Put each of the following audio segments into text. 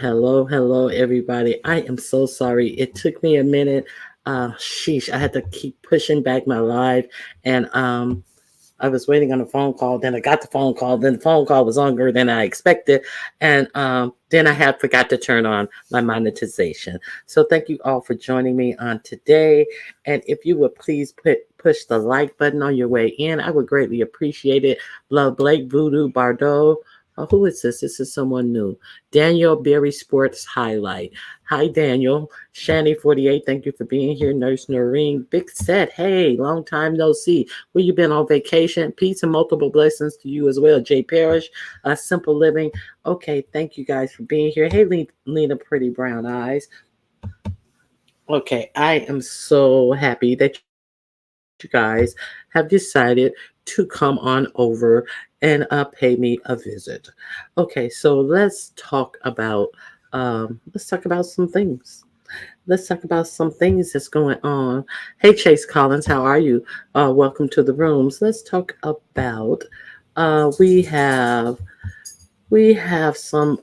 Hello, everybody. I am so sorry. It took me a minute. Sheesh, I had to keep pushing back my live, and I was waiting on a phone call. Then I got the phone call. Then the phone call was longer than I expected, and then I had forgot to turn on my monetization. So thank you all for joining me on today. And if you would please push the like button on your way in, I would greatly appreciate it. Love Blake Voodoo Bardot. Who is this? This is someone new. Daniel Berry Sports Highlight. Hi, Daniel. Shani48, thank you for being here. Nurse Noreen. Big Set, hey, long time no see. Where you been on vacation? Peace and multiple blessings to you as well. Jay Parrish, Simple Living. Okay, thank you guys for being here. Hey, Lena Pretty Brown Eyes. Okay, I am so happy that you guys have decided to come on over and pay me a visit. Okay, so let's talk about some things. Let's talk about some things that's going on. Hey, Chase Collins, how are you? Welcome to the rooms. Let's talk about. Uh, we have we have some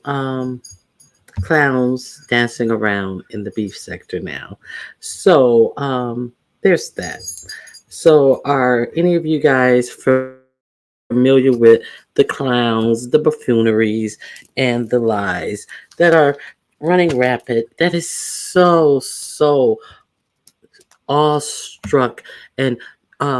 clowns dancing around in the beef sector now. So there's that. So are any of you guys familiar with the clowns, the buffooneries, and the lies that are running rapid? That is so awestruck and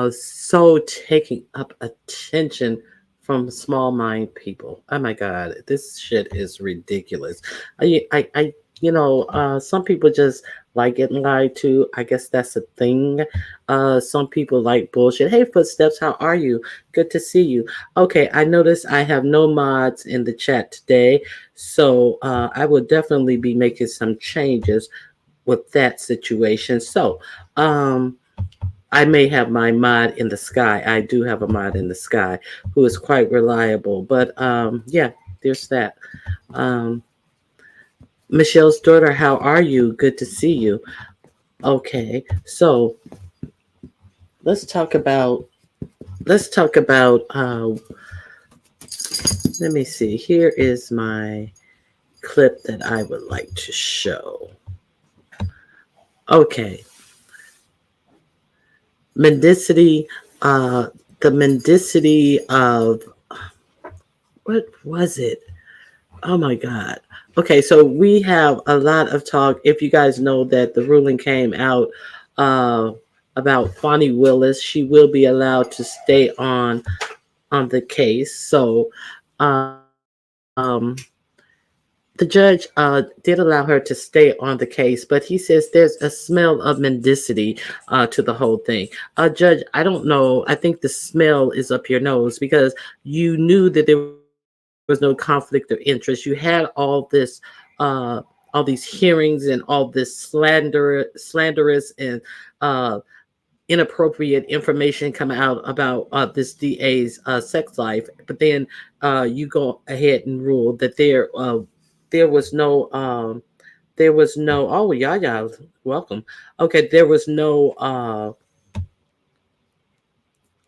so taking up attention from small mind people. Oh my God, this shit is ridiculous. Some people just like getting lied to. I guess that's a thing. Some people like bullshit. Hey, Footsteps, how are you? Good to see you. Okay, I noticed I have no mods in the chat today, so I will definitely be making some changes with that situation. So, I may have my mod in the sky. I do have a mod in the sky who is quite reliable. But yeah, there's that. Um, Michelle's daughter, how are you? Good to see you. Okay, so let's talk about let's talk about. Let me see. Here is my clip that I would like to show. Okay, mendicity. The mendicity of what was it? Oh my God. Okay, so we have a lot of talk. If you guys know that the ruling came out uh, about Fonnie Willis, she will be allowed to stay on the case. So the judge did allow her to stay on the case, but he says there's a smell of mendicity to the whole thing. Judge, I don't know. I think the smell is up your nose because you knew that there was no conflict of interest. You had all these hearings and all this slanderous and uh, inappropriate information come out about this DA's sex life, but then you go ahead and rule that there was no oh yeah, welcome. Okay, there was no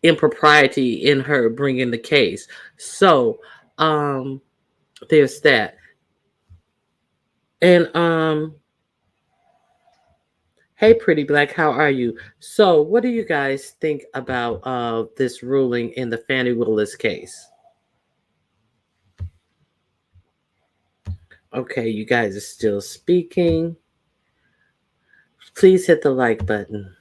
impropriety in her bringing the case. So um there's that. And hey, Pretty Black, how are you? So, what do you guys think about this ruling in the Fannie Willis case? Okay, you guys are still speaking. Please hit the like button.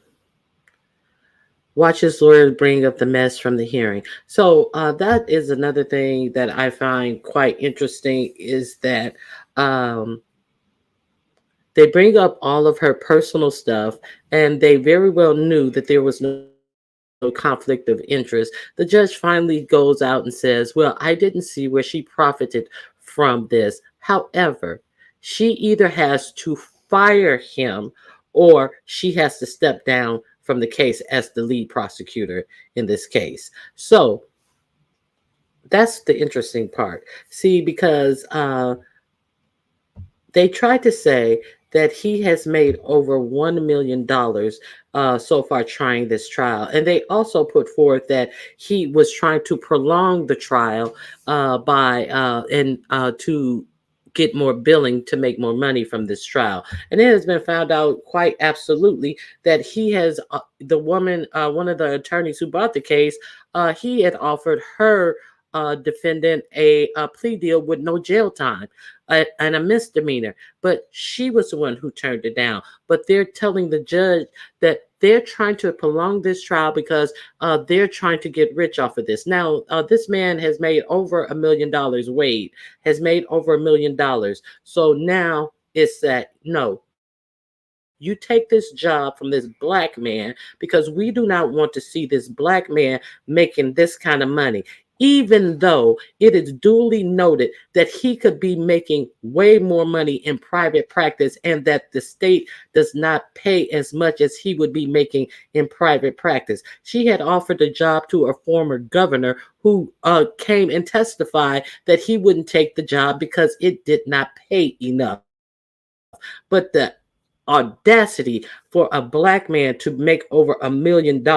Watch his lawyer bring up the mess from the hearing. So that is another thing that I find quite interesting is that um, they bring up all of her personal stuff, and they very well knew that there was no conflict of interest. The judge finally goes out and says, well, I didn't see where she profited from this. However, she either has to fire him or she has to step down from the case as the lead prosecutor in this case. So that's the interesting part. See, because they tried to say that he has made over $1 million so far trying this trial. And they also put forth that he was trying to prolong the trial by and get more billing to make more money from this trial. And it has been found out quite absolutely that he has the woman, one of the attorneys who brought the case, he had offered her defendant a plea deal with no jail time and a misdemeanor, but she was the one who turned it down. But they're telling the judge that they're trying to prolong this trial because they're trying to get rich off of this. Now, this man has made over $1 million. Wade has made over $1 million. So now it's that no, you take this job from this black man because we do not want to see this black man making this kind of money, even though it is duly noted that he could be making way more money in private practice and that the state does not pay as much as he would be making in private practice. She had offered a job to a former governor who came and testified that he wouldn't take the job because it did not pay enough. But the audacity for a black man to make over $1 million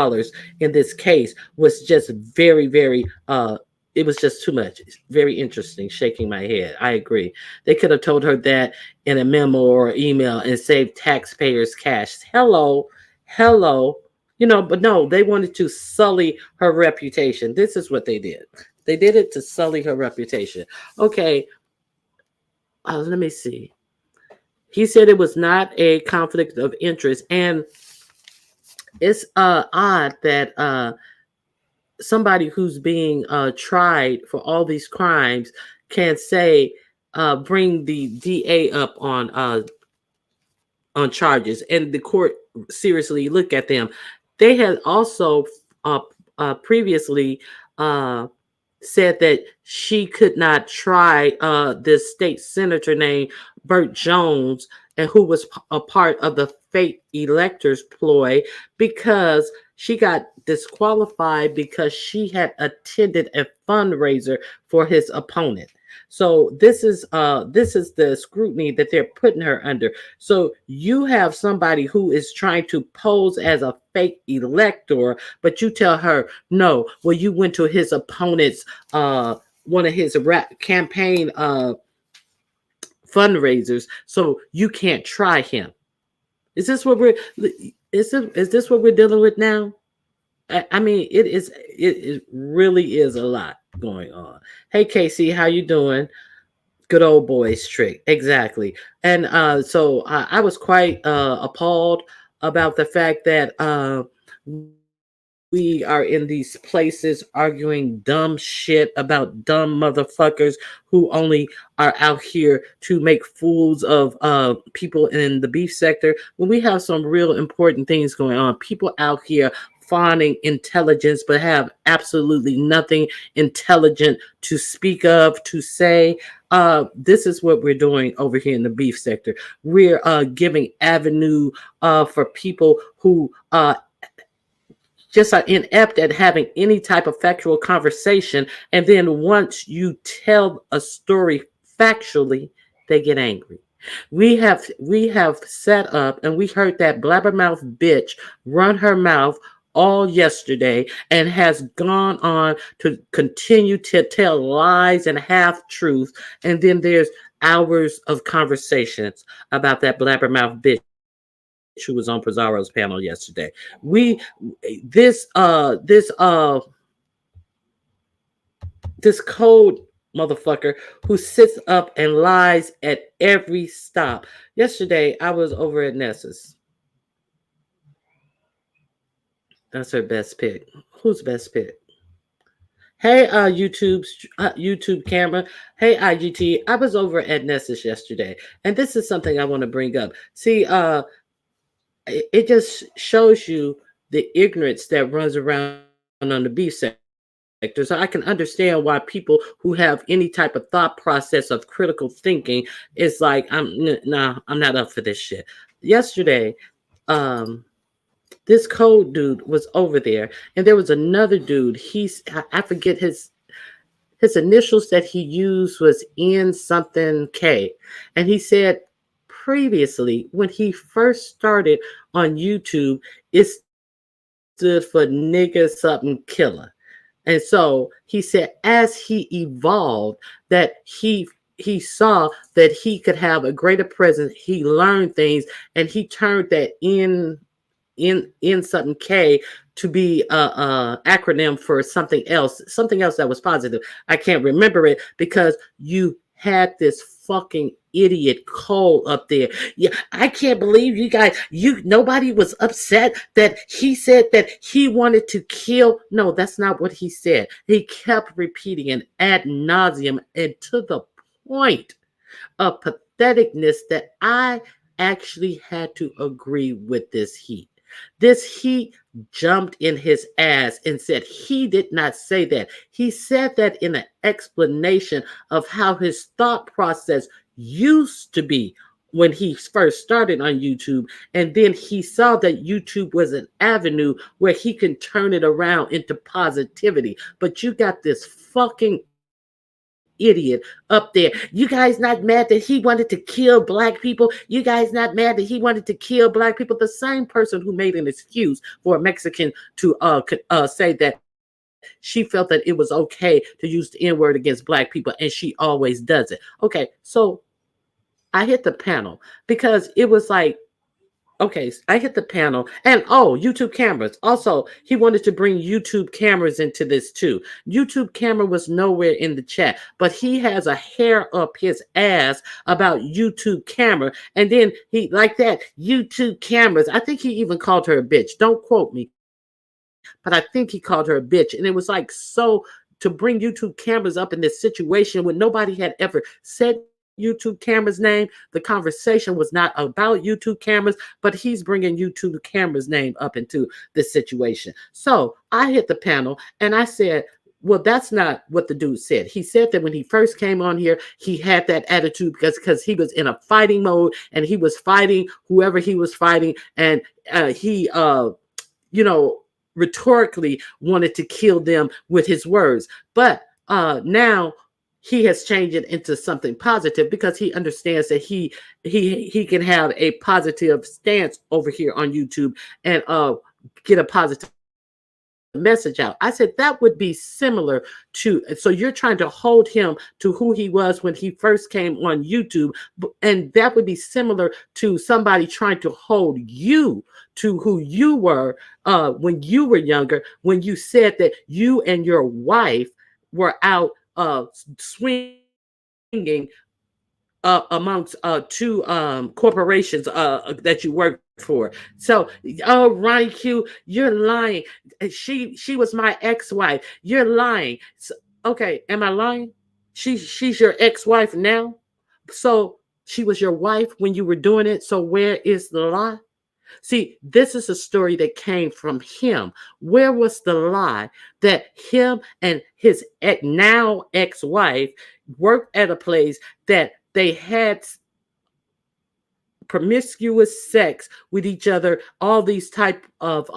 in this case was just very, very it was just too much. It's very interesting. Shaking my head. I agree. They could have told her that in a memo or email and saved taxpayers cash. Hello, hello. But no, they wanted to sully her reputation. This is what they did. They did it to sully her reputation. Okay, let me see. He said it was not a conflict of interest, and it's odd that somebody who's being tried for all these crimes can say bring the DA up on charges, and the court seriously look at them. They had also previously said that she could not try this state senator named Burt Jones, and who was a part of the fake electors ploy, because she got disqualified because she had attended a fundraiser for his opponent. So this is the scrutiny that they're putting her under. So you have somebody who is trying to pose as a fake elector, but you tell her no. Well, you went to his opponent's one of his campaign fundraisers, so you can't try him. Is this what we're is this what we're dealing with now? I mean, it really is a lot going on. Hey Casey, how you doing? Good old boys trick. Exactly. And so I was quite appalled about the fact that we are in these places arguing dumb shit about dumb motherfuckers who only are out here to make fools of people in the beef sector, when we have some real important things going on. People out here fawning intelligence but have absolutely nothing intelligent to speak of, to say. This is what we're doing over here in the beef sector. We're giving avenue for people who just are inept at having any type of factual conversation. And then once you tell a story factually, they get angry. We have set up, and we heard that blabbermouth bitch run her mouth all yesterday and has gone on to continue to tell lies and half truths. And then there's hours of conversations about that blabbermouth bitch who was on Pizarro's panel yesterday. This this cold motherfucker who sits up and lies at every stop. Yesterday I was over at Nessa's. That's her best pick. Who's best pick? Hey, YouTube camera. Hey, IGT. I was over at Nessa's yesterday, and this is something I want to bring up. See, it just shows you the ignorance that runs around on the beef sector. So I can understand why people who have any type of thought process of critical thinking is like, I'm not up for this shit. Yesterday, um, this cold dude was over there, and there was another dude. I forget his initials that he used was N something K, and he said previously when he first started on YouTube, it stood for nigga something killer. And so he said, as he evolved, that he he saw that he could have a greater presence. He learned things, and he turned that in something K to be a acronym for something else that was positive. I can't remember it because you had this fucking idiot Cole up there. Yeah, I can't believe you guys. Nobody was upset that he said that he wanted to kill. No, that's not what he said. He kept repeating it ad nauseum and to the point of patheticness that I actually had to agree with this heat. This heat jumped in his ass and said he did not say that. He said that in an explanation of how his thought process used to be when he first started on YouTube. And then he saw that YouTube was an avenue where he can turn it around into positivity. But you got this fucking idiot up there. You guys not mad that he wanted to kill black people? You guys not mad that he wanted to kill black people? The same person who made an excuse for a Mexican to say that she felt that it was okay to use the N-word against black people, and she always does it. Okay, so I hit the panel because it was like, okay, I hit the panel, and YouTube cameras. Also, he wanted to bring YouTube cameras into this too. YouTube camera was nowhere in the chat, but he has a hair up his ass about YouTube camera, and then he like that YouTube cameras. I think he even called her a bitch. Don't quote me, but I think he called her a bitch, and it was like to bring YouTube cameras up in this situation when nobody had ever said YouTube cameras name. The conversation was not about YouTube cameras, but he's bringing YouTube cameras name up into this situation. So I hit the panel and I said, well, that's not what the dude said. He said that when he first came on here, he had that attitude because he was in a fighting mode and he was fighting whoever he was fighting. And he, rhetorically wanted to kill them with his words. But now he has changed it into something positive because he understands that he can have a positive stance over here on YouTube and get a positive message out. I said that would be similar to, so you're trying to hold him to who he was when he first came on YouTube, and that would be similar to somebody trying to hold you to who you were when you were younger, when you said that you and your wife were out swinging amongst two corporations that you worked for. So, Ronnie Q, you're lying. She was my ex-wife. You're lying. So, okay, am I lying? She's your ex-wife now. So she was your wife when you were doing it. So where is the lie? See, this is a story that came from him. Where was the lie that him and his now ex-wife worked at a place that they had promiscuous sex with each other, all these type of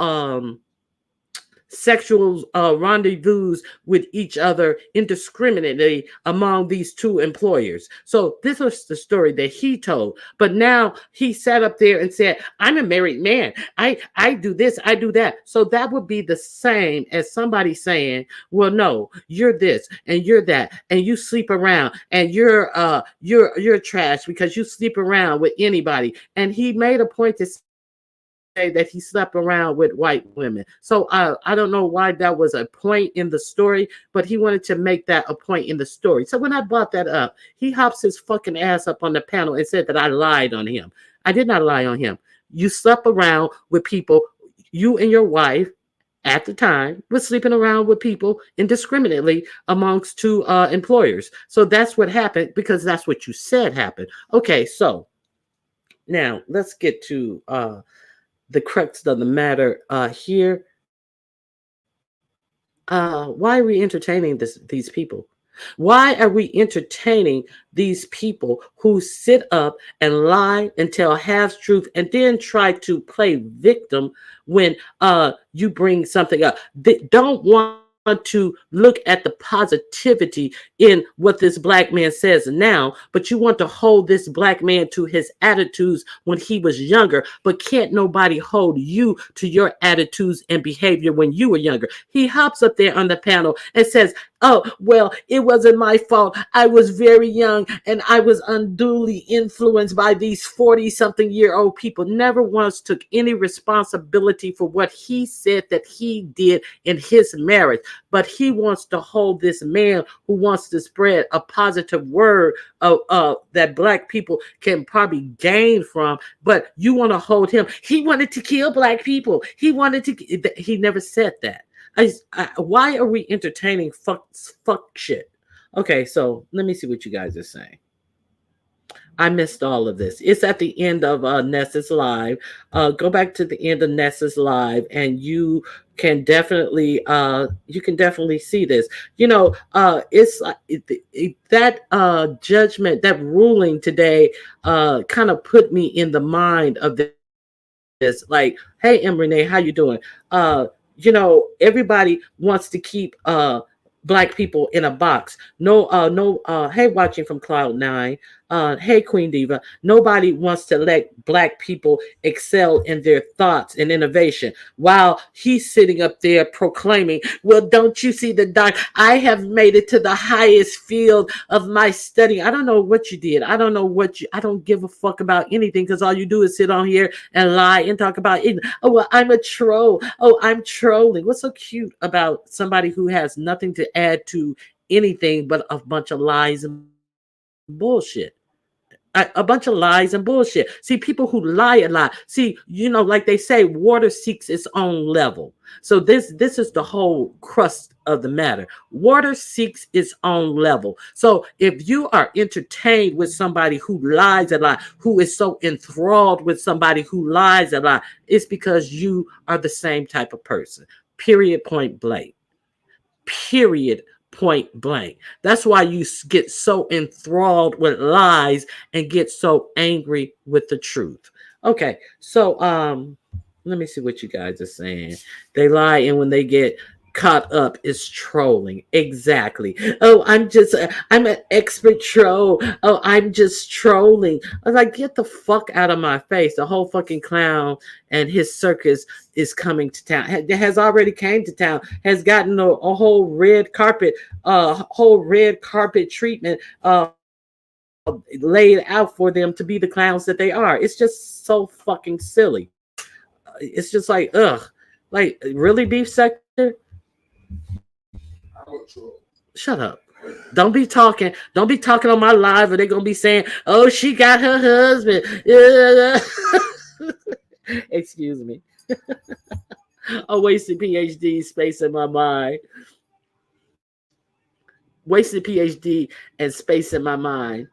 sexual rendezvous with each other indiscriminately among these two employers. So this was the story that he told. But now he sat up there and said, I'm a married man. I do this, I do that. So that would be the same as somebody saying, well, no, you're this and you're that, and you sleep around and you're trash because you sleep around with anybody. And he made a point to say that he slept around with white women. So I don't know why that was a point in the story, but he wanted to make that a point in the story. So when I brought that up, he hops his fucking ass up on the panel and said that I lied on him. I did not lie on him. You slept around with people, you and your wife at the time was sleeping around with people indiscriminately amongst two employers. So that's what happened because that's what you said happened. Okay, so now let's get to the crux of the matter here. Why are we entertaining these people? Why are we entertaining these people who sit up and lie and tell half truth and then try to play victim when you bring something up? They don't want to look at the positivity in what this black man says now, but you want to hold this black man to his attitudes when he was younger, but can't nobody hold you to your attitudes and behavior when you were younger. He hops up there on the panel and says, Oh, well, it wasn't my fault. I was very young and I was unduly influenced by these 40 something year old people. Never once took any responsibility for what he said that he did in his marriage. But he wants to hold this man who wants to spread a positive word that black people can probably gain from. But you want to hold him. He wanted to kill black people. He never said that. Why are we entertaining fuck shit? Okay, so let me see what you guys are saying. I missed all of this. It's at the end of Nessa's live. Go back to the end of Nessa's live, and you can definitely see this. You know, it's that judgment, that ruling today, kind of put me in the mind of this. Like, hey, M. Renee, how you doing? Everybody wants to keep black people in a box. No, hey, watching from Cloud9. Hey, Queen Diva. Nobody wants to let black people excel in their thoughts and innovation. While he's sitting up there proclaiming, well, don't you see the dark? I have made it to the highest field of my study. I don't know what you did. I don't give a fuck about anything because all you do is sit on here and lie and talk about it. Oh, well, I'm a troll. Oh, I'm trolling. What's so cute about somebody who has nothing to add to anything but a bunch of lies and bullshit? A bunch of lies and bullshit. See, people who lie a lot. See, like they say, water seeks its own level. So this is the whole crust of the matter. Water seeks its own level. So if you are entertained with somebody who lies a lot, who is so enthralled with somebody who lies a lot, it's because you are the same type of person. Period. Point blank. Period. Point blank. That's why you get so enthralled with lies and get so angry with the truth. Okay, so let me see what you guys are saying. They lie, and when they get caught up is trolling. Exactly. Oh, I'm an expert troll. Oh, I'm just trolling. I was like, get the fuck out of my face. The whole fucking clown and his circus is coming to town. Has already came to town. Has gotten a whole red carpet treatment laid out for them to be the clowns that they are. It's just so fucking silly. It's just like, ugh. Like, really, beef sector? Shut up. Don't be talking on my live, or they're gonna be saying, oh, she got her husband. Excuse me. A wasted PhD space in my mind. Wasted PhD and space in my mind.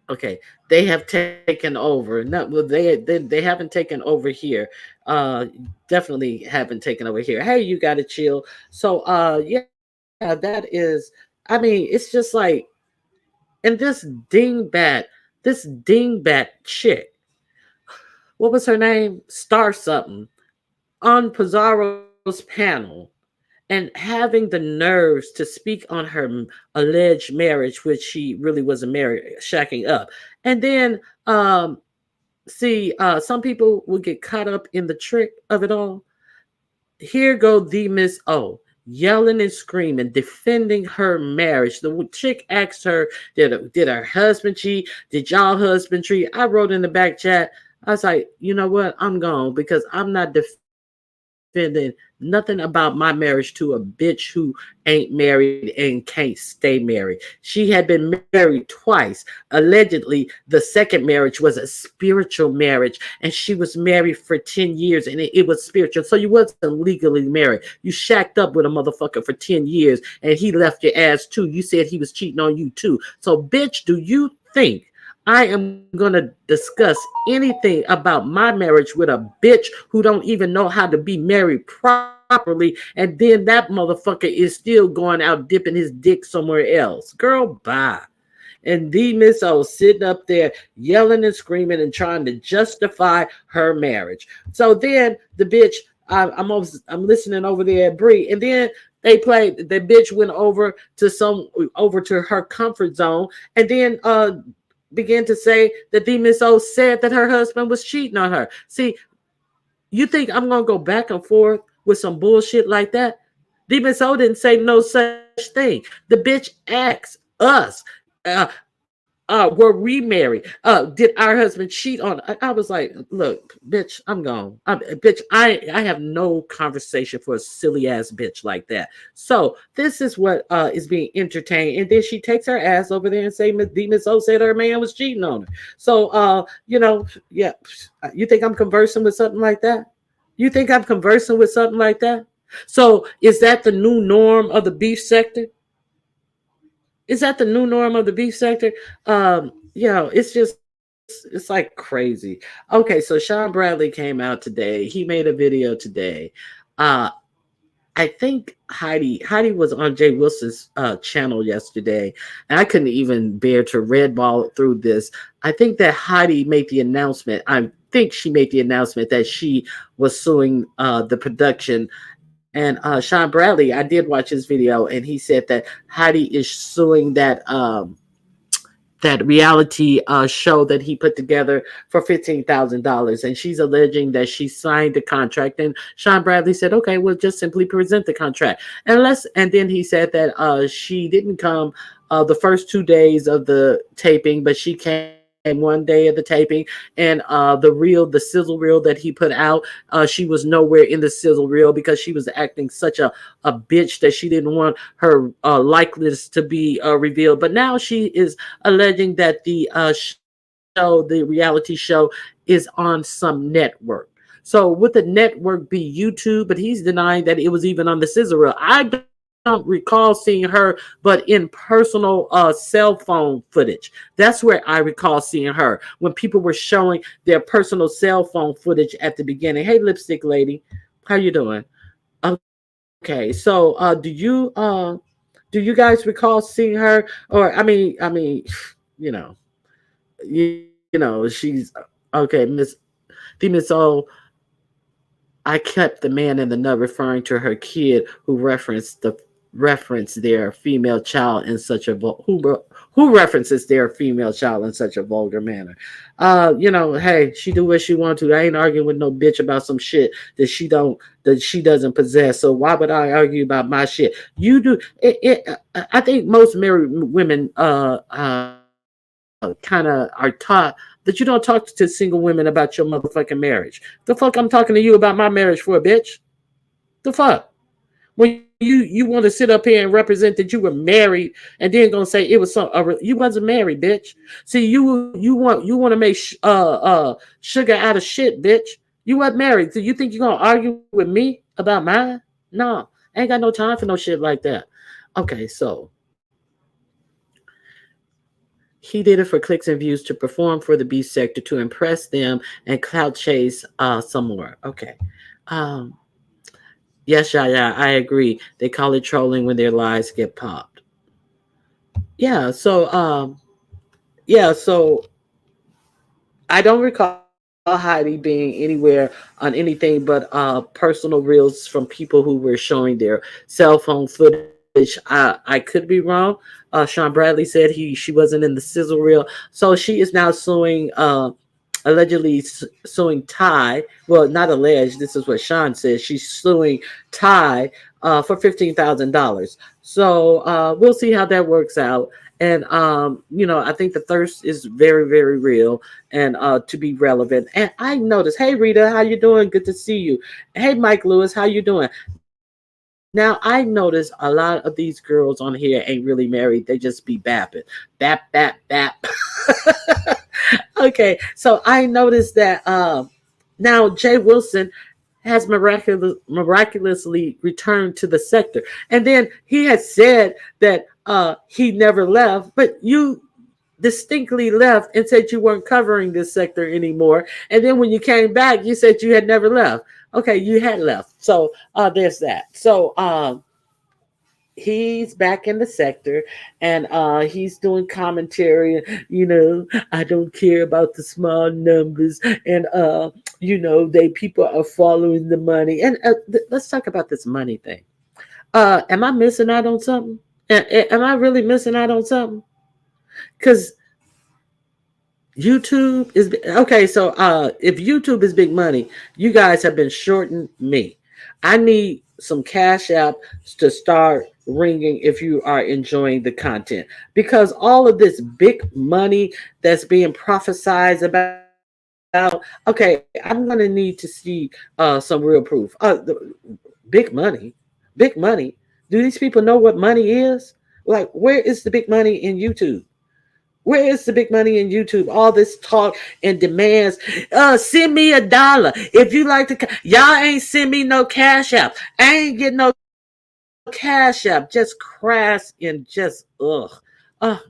Okay, they have taken over. No, well, they haven't taken over here. Uh, Definitely haven't taken over here. Hey, you got to chill. So, yeah, that is. I mean, it's just like, and this dingbat chick. What was her name? Star something on Pizarro's panel, and having the nerves to speak on her alleged marriage, which she really wasn't married, shacking up. And then see, some people will get caught up in the trick of it all. Here go the Miss O, yelling and screaming, defending her marriage. The chick asked her, did her husband cheat? Did y'all husband cheat? I wrote in the back chat, I was like, you know what? I'm gone because I'm not defending nothing about my marriage to a bitch who ain't married and can't stay married. She had been married twice. Allegedly, the second marriage was a spiritual marriage, and she was married for 10 years, and it was spiritual. So you wasn't legally married. You shacked up with a motherfucker for 10 years, and he left your ass too. You said he was cheating on you too. So, bitch, do you think I am going to discuss anything about my marriage with a bitch who don't even know how to be married properly, and then that motherfucker is still going out dipping his dick somewhere else? Girl, bye. And the Miss O sitting up there yelling and screaming and trying to justify her marriage. So then the bitch, I'm listening over there at Bree, and then they played. The bitch went over to her comfort zone, and then began to say that the Miss O said that her husband was cheating on her. See, you think I'm gonna go back and forth with some bullshit like that? Demon Soul didn't say no such thing. The bitch asked us, uh, were we married? Did our husband cheat on? I was like, look, bitch, I'm gone. Bitch, I have no conversation for a silly ass bitch like that. So this is what is being entertained, and then she takes her ass over there and say Demon Soul said her man was cheating on her. So yeah, you think I'm conversing with something like that? You think I'm conversing with something like that? So is that the new norm of the beef sector? Is that the new norm of the beef sector? It's just it's like crazy. Okay, so Sean Bradley came out today. He made a video today. Uh I think Heidi was on Jay Wilson's channel yesterday, and I couldn't even bear to redball through this. I think that Heidi made the announcement. I think she made the announcement that she was suing the production. And Sean Bradley, I did watch his video, and he said that Heidi is suing that reality show that he put together for $15,000, and she's alleging that she signed the contract. And Sean Bradley said, "Okay, we'll just simply present the contract." And then he said that she didn't come the first 2 days of the taping, but she came one day of the taping. And the sizzle reel that he put out, she was nowhere in the sizzle reel because she was acting such a bitch that she didn't want her likeness to be revealed. But now she is alleging that the reality show, is on some network. So would the network be YouTube? But he's denying that it was even on the scissor reel. I don't recall seeing her, but in personal cell phone footage. That's where I recall seeing her, when people were showing their personal cell phone footage at the beginning. Hey, lipstick lady, how you doing? Okay, so do you guys recall seeing her? Or you know, she's okay, Miss Demon Soul. I kept the man in the nut referring to her kid who referenced their female child in such a who references their female child in such a vulgar manner. Hey, she do what she want to. I ain't arguing with no bitch about some shit that she doesn't possess. So why would I argue about my shit? You do I think most married women kind of are taught that you don't talk to single women about your motherfucking marriage. The fuck I'm talking to you about my marriage for, a bitch? The fuck? When you want to sit up here and represent that you were married and then gonna say it was you wasn't married, bitch. See, you want to make sugar out of shit, bitch. You wasn't married. So you think you're gonna argue with me about mine? No, I ain't got no time for no shit like that. Okay, so he did it for clicks and views, to perform for the B sector, to impress them and clout chase some more. Okay. Um, yes, yeah, I agree. They call it trolling when their lies get popped. Yeah, so I don't recall Heidi being anywhere on anything but personal reels from people who were showing their cell phone footage. I could be wrong. Sean Bradley said she wasn't in the sizzle reel, so she is now suing. Allegedly suing Ty. Well, not alleged. This is what Sean says. She's suing Ty for $15,000. So we'll see how that works out. And I think the thirst is very, very real, and to be relevant. And I noticed, hey Rita, how you doing? Good to see you. Hey Mike Lewis, how you doing? Now I noticed a lot of these girls on here ain't really married. They just be bapping. Bap. Okay, so I noticed that now Jay Wilson has miraculously returned to the sector. And then he had said that he never left, but you distinctly left and said you weren't covering this sector anymore. And then when you came back, you said you had never left. Okay, you had left. So there's that. So he's back in the sector, and he's doing commentary. I don't care about the small numbers, and they people are following the money. And let's talk about this money thing. Am I missing out on something? Am I really missing out on something? Because YouTube is okay. So if YouTube is big money, you guys have been shorting me. I need some cash app to start ringing if you are enjoying the content, because all of this big money that's being prophesized about, okay, I'm gonna need to see some real proof. Big money, big money. Do these people know what money is? Like, where is the big money in YouTube? Where is the big money in YouTube? All this talk and demands. Send me $1 if you like to. Y'all ain't send me no cash app. I ain't getting no cash app. Just crass and just ugh.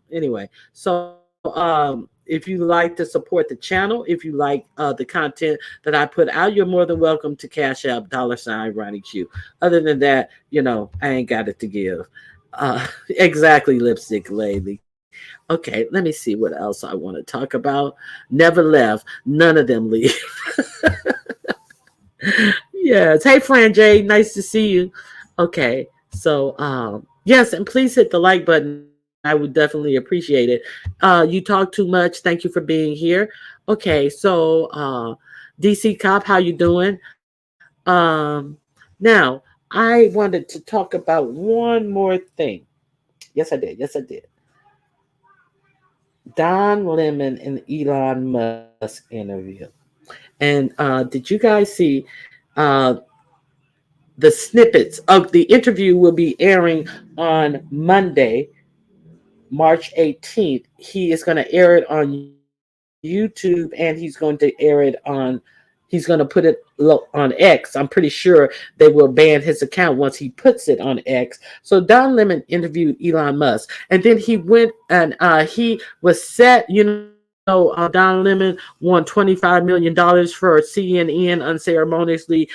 Anyway, so if you like to support the channel, if you like the content that I put out, you're more than welcome to cash app $ Ronnie Q. Other than that, I ain't got it to give. Exactly, lipstick lady. Okay, let me see what else I want to talk about. Never left. None of them leave. Yes. Hey, Fran J. Nice to see you. Okay. So, yes, and please hit the like button. I would definitely appreciate it. You talk too much. Thank you for being here. Okay. So, DC Cop, how you doing? Now, I wanted to talk about one more thing. Yes, I did. Yes, I did. Don Lemon and Elon Musk interview. And did you guys see uh, the snippets of the interview will be airing on Monday, March 18th. He is going to air it on YouTube and he's going to air it on he's going to put it on X. I'm pretty sure they will ban his account once he puts it on X. So Don Lemon interviewed Elon Musk, and then he went and he was set. Don Lemon won $25 million for CNN unceremoniously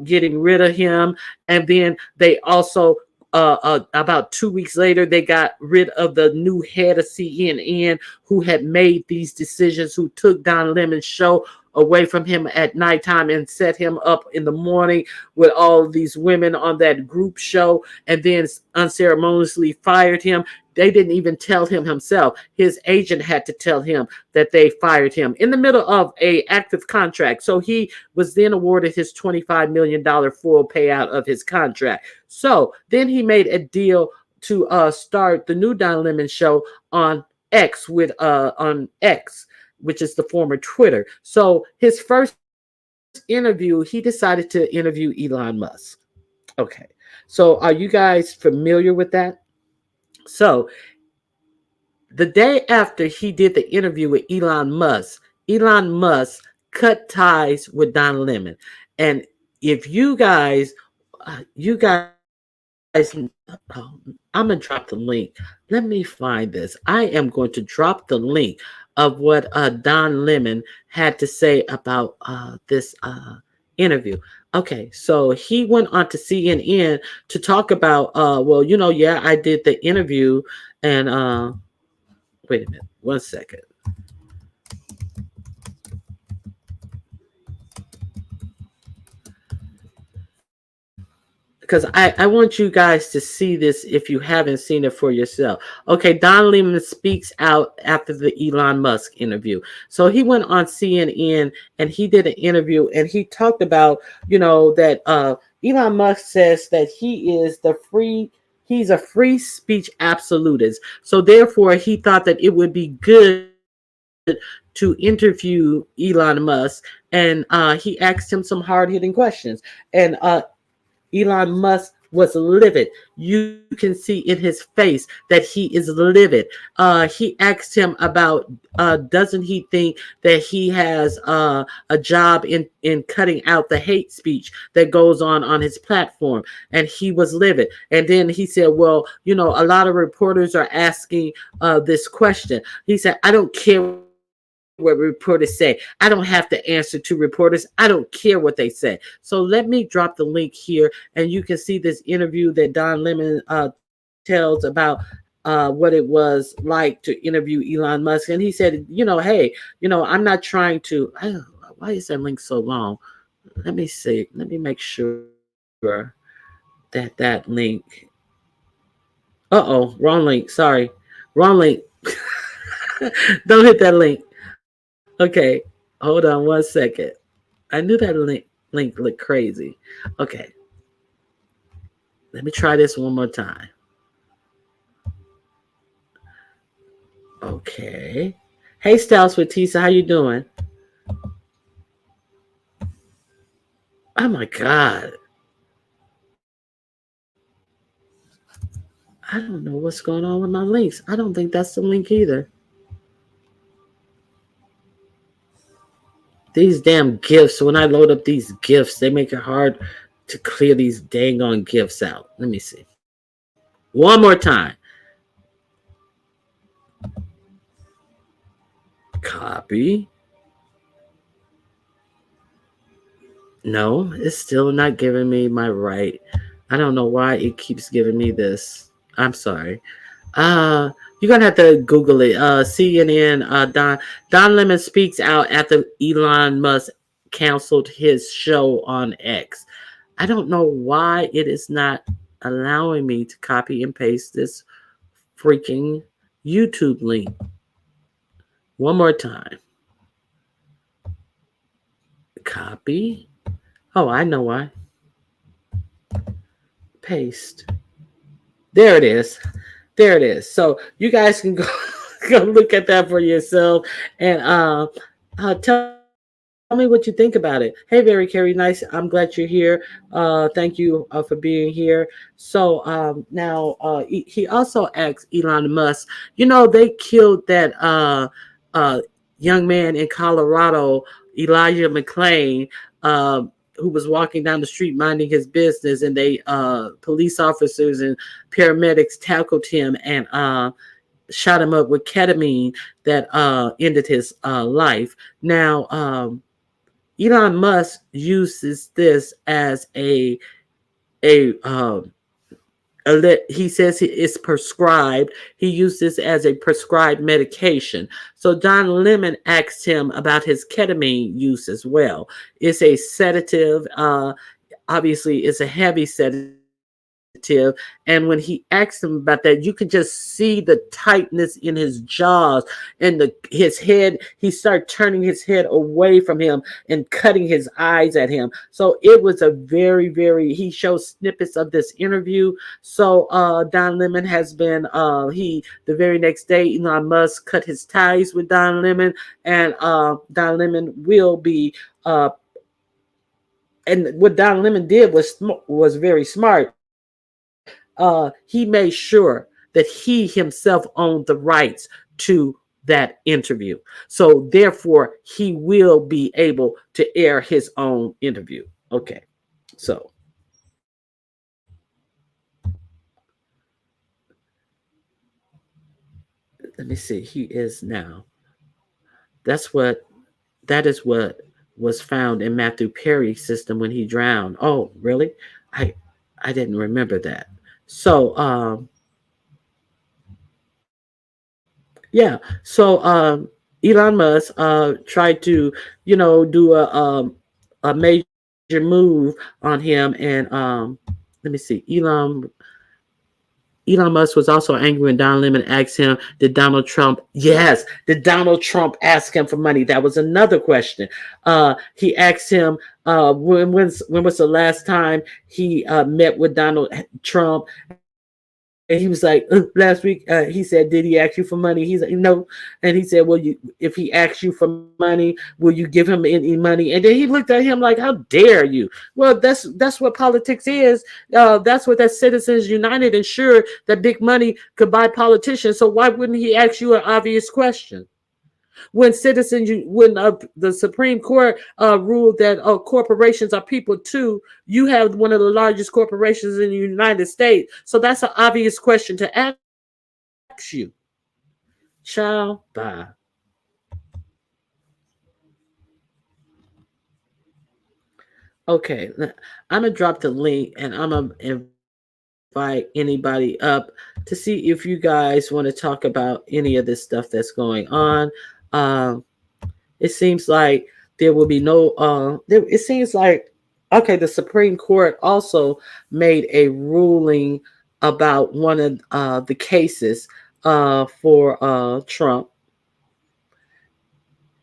getting rid of him, and then they also about 2 weeks later, they got rid of the new head of CNN who had made these decisions, who took Don Lemon's show away from him at nighttime and set him up in the morning with all of these women on that group show, and then unceremoniously fired him. They didn't even tell him himself. His agent had to tell him that they fired him in the middle of a active contract. So he was then awarded his $25 million full payout of his contract. So then he made a deal to start the new Don Lemon show on X on X, which is the former Twitter. So his first interview, he decided to interview Elon Musk. Okay. So are you guys familiar with that? So the day after he did the interview with Elon Musk cut ties with Don Lemon. And if you guys, I'm gonna drop the link. Let me find this. I am going to drop the link of what Don Lemon had to say about this interview. Okay, so he went on to CNN to talk about, well, yeah, I did the interview, and wait a minute, 1 second. Because I want you guys to see this if you haven't seen it for yourself. Okay, Don Lemon speaks out after the Elon Musk interview. So he went on CNN and he did an interview and he talked about, that Elon Musk says that he's a free speech absolutist. So therefore he thought that it would be good to interview Elon Musk, and he asked him some hard-hitting questions. And Elon Musk was livid. You can see in his face that he is livid. He asked him about doesn't he think that he has a job in cutting out the hate speech that goes on his platform, and he was livid. And then he said, well, a lot of reporters are asking this question. He said, I don't care what reporters say. I don't have to answer to reporters. I don't care what they say. So let me drop the link here, and you can see this interview that Don Lemon tells about what it was like to interview Elon Musk. And he said, hey, I'm not trying to. Why is that link so long? Let me see. Let me make sure that link. Wrong link. Sorry, wrong link. Don't hit that link. Okay, hold on 1 second. I knew that link looked crazy. Okay, Let me try this one more time. Okay. Hey, Styles with Tisa, how you doing? Oh my God. I don't know what's going on with my links. I don't think that's the link either. These damn gifts, when I load up these gifts, they make it hard to clear these dang on gifts out. Let me see. One more time. Copy. No, it's still not giving me my right. I don't know why it keeps giving me this. I'm sorry. Uh, you're gonna have to Google it. CNN. Don Lemon speaks out after Elon Musk canceled his show on X. I don't know why it is not allowing me to copy and paste this freaking YouTube link. One more time. Copy. Oh, I know why. Paste. There it is. There it is. So you guys can go go look at that for yourself and tell me what you think about it. Hey, very Carrie, nice. I'm glad you're here. Thank you for being here. So now he also asked Elon Musk. You know they killed that uh, young man in Colorado, Elijah McClain. Who was walking down the street minding his business, and they police officers and paramedics tackled him and shot him up with ketamine that ended his life. Now, Elon Musk uses this as a he says it's prescribed. He used this as a prescribed medication. So Don Lemon asked him about his ketamine use as well. It's a sedative. Obviously, it's a heavy sedative. And when he asked him about that, you could just see the tightness in his jaws and his head. He started turning his head away from him and cutting his eyes at him. So it was a he showed snippets of this interview. So Don Lemon has been the very next day, Elon Musk cut his ties with Don Lemon, and Don Lemon will be and what Don Lemon did was very smart. He made sure that he himself owned the rights to that interview. So therefore, he will be able to air his own interview. Okay. So let me see. He is now. That's what that is what was found in Matthew Perry's system when he drowned. Oh, really? I I didn't remember that. So yeah. So Elon Musk tried to, do a major move on him, and let me see. Elon Musk was also angry when Don Lemon asked him, "Did Donald Trump?" Yes, did Donald Trump ask him for money? That was another question. He asked him, when was the last time he met with Donald Trump?" And he was like, "Last week." He said, "Did he ask you for money?" He's like, "No." And he said, "Well, if he asks you for money, will you give him any money?" And then he looked at him like, "How dare you?" Well, that's what politics is. That's what that Citizens United ensured, that big money could buy politicians. So why wouldn't he ask you an obvious question? When the Supreme Court ruled that corporations are people too, you have one of the largest corporations in the United States. So that's an obvious question to ask you. Ciao, bye. Okay, I'm gonna drop the link and I'm gonna invite anybody up to see if you guys want to talk about any of this stuff that's going on. Um, it seems like there will be no. It seems like okay. The Supreme Court also made a ruling about one of the cases for Trump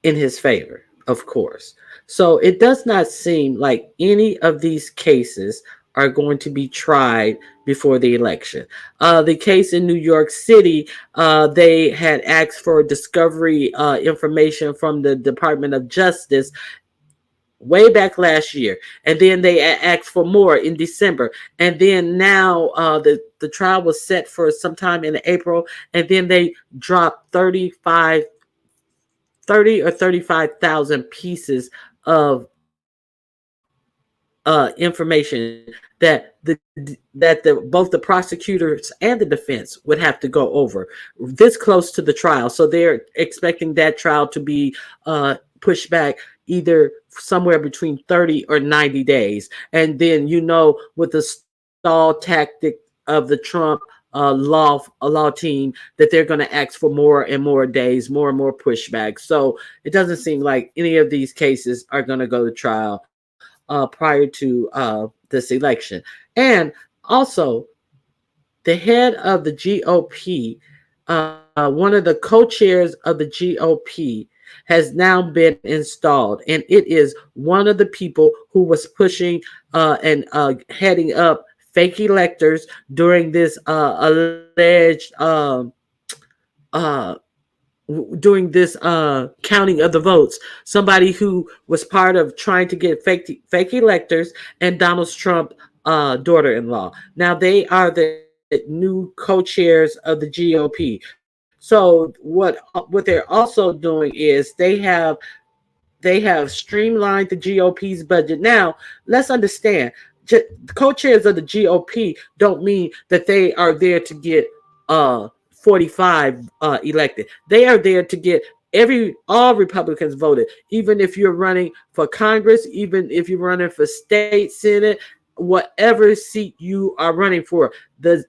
in his favor, of course. So it does not seem like any of these cases are going to be tried before the election. The case in New York City, they had asked for discovery information from the Department of Justice way back last year, and then they asked for more in December, and then now the trial was set for sometime in April, and then they dropped 30 or 35,000 pieces of information that both the prosecutors and the defense would have to go over this close to the trial. So they're expecting that trial to be pushed back either somewhere between 30 or 90 days. And then, with the stall tactic of the Trump law team, that they're going to ask for more and more days, more and more pushback. So it doesn't seem like any of these cases are going to go to trial prior to this election. And also, the head of the GOP, one of the co-chairs of the GOP, has now been installed, and it is one of the people who was pushing and heading up fake electors during this alleged uh, doing this counting of the votes. Somebody who was part of trying to get fake electors, and Donald Trump daughter-in-law. Now they are the new co-chairs of the GOP. So what they're also doing is they have streamlined the GOP's budget. Now, let's understand, co-chairs of the GOP don't mean that they are there to get 45 elected. They are there to get all Republicans voted, even if you're running for Congress, even if you're running for state senate, whatever seat you are running for. The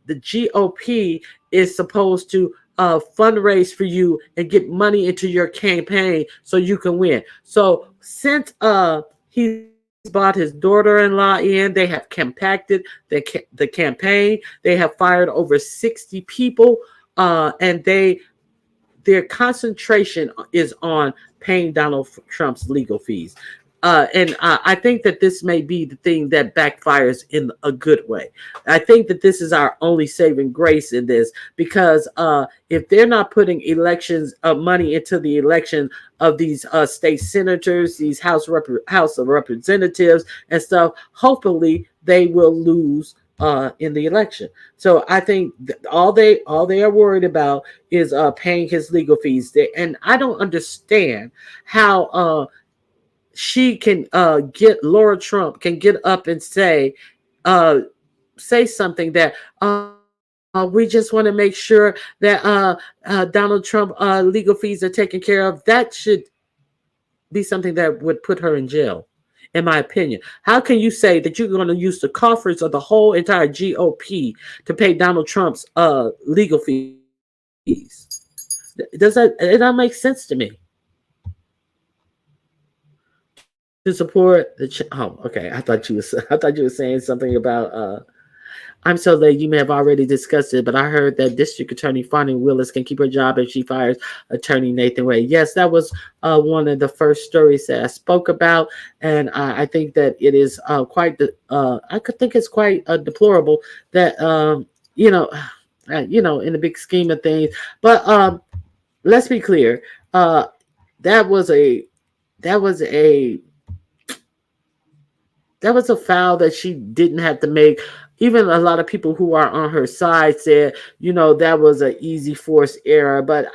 GOP is supposed to fundraise for you and get money into your campaign so you can win. So since he's brought his daughter-in-law in, they have compacted the campaign. They have fired over 60 people, and their concentration is on paying Donald Trump's legal fees. And I think that this may be the thing that backfires in a good way. I think that this is our only saving grace in this, because if they're not putting elections money into the election of these state senators, these House of Representatives and stuff, hopefully they will lose in the election. So I think all they are worried about is paying his legal fees. And I don't understand how she can get Laura Trump can get up and say something that we just want to make sure that Donald Trump legal fees are taken care of. That should be something that would put her in jail, in my opinion. How can you say that you're going to use the coffers of the whole entire GOP to pay Donald Trump's legal fees? It don't make sense to me. To support the okay. I thought you were saying something about I'm so late. You may have already discussed it, but I heard that District Attorney Fonnie Willis can keep her job if she fires Attorney Nathan Wade. Yes, that was one of the first stories that I spoke about, and I think that it is quite. I could think it's quite deplorable that in the big scheme of things. But let's be clear. That was a that was a that was a foul that she didn't have to make. Even a lot of people who are on her side said, that was an easy force error. But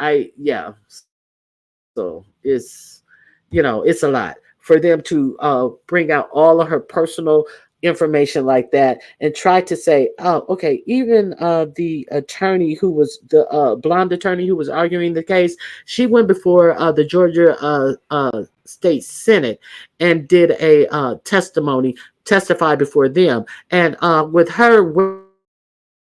so it's a lot for them to bring out all of her personal information like that and try to say, oh, okay, even the attorney who was the blonde attorney who was arguing the case, she went before the Georgia State Senate and did a testified before them. And with her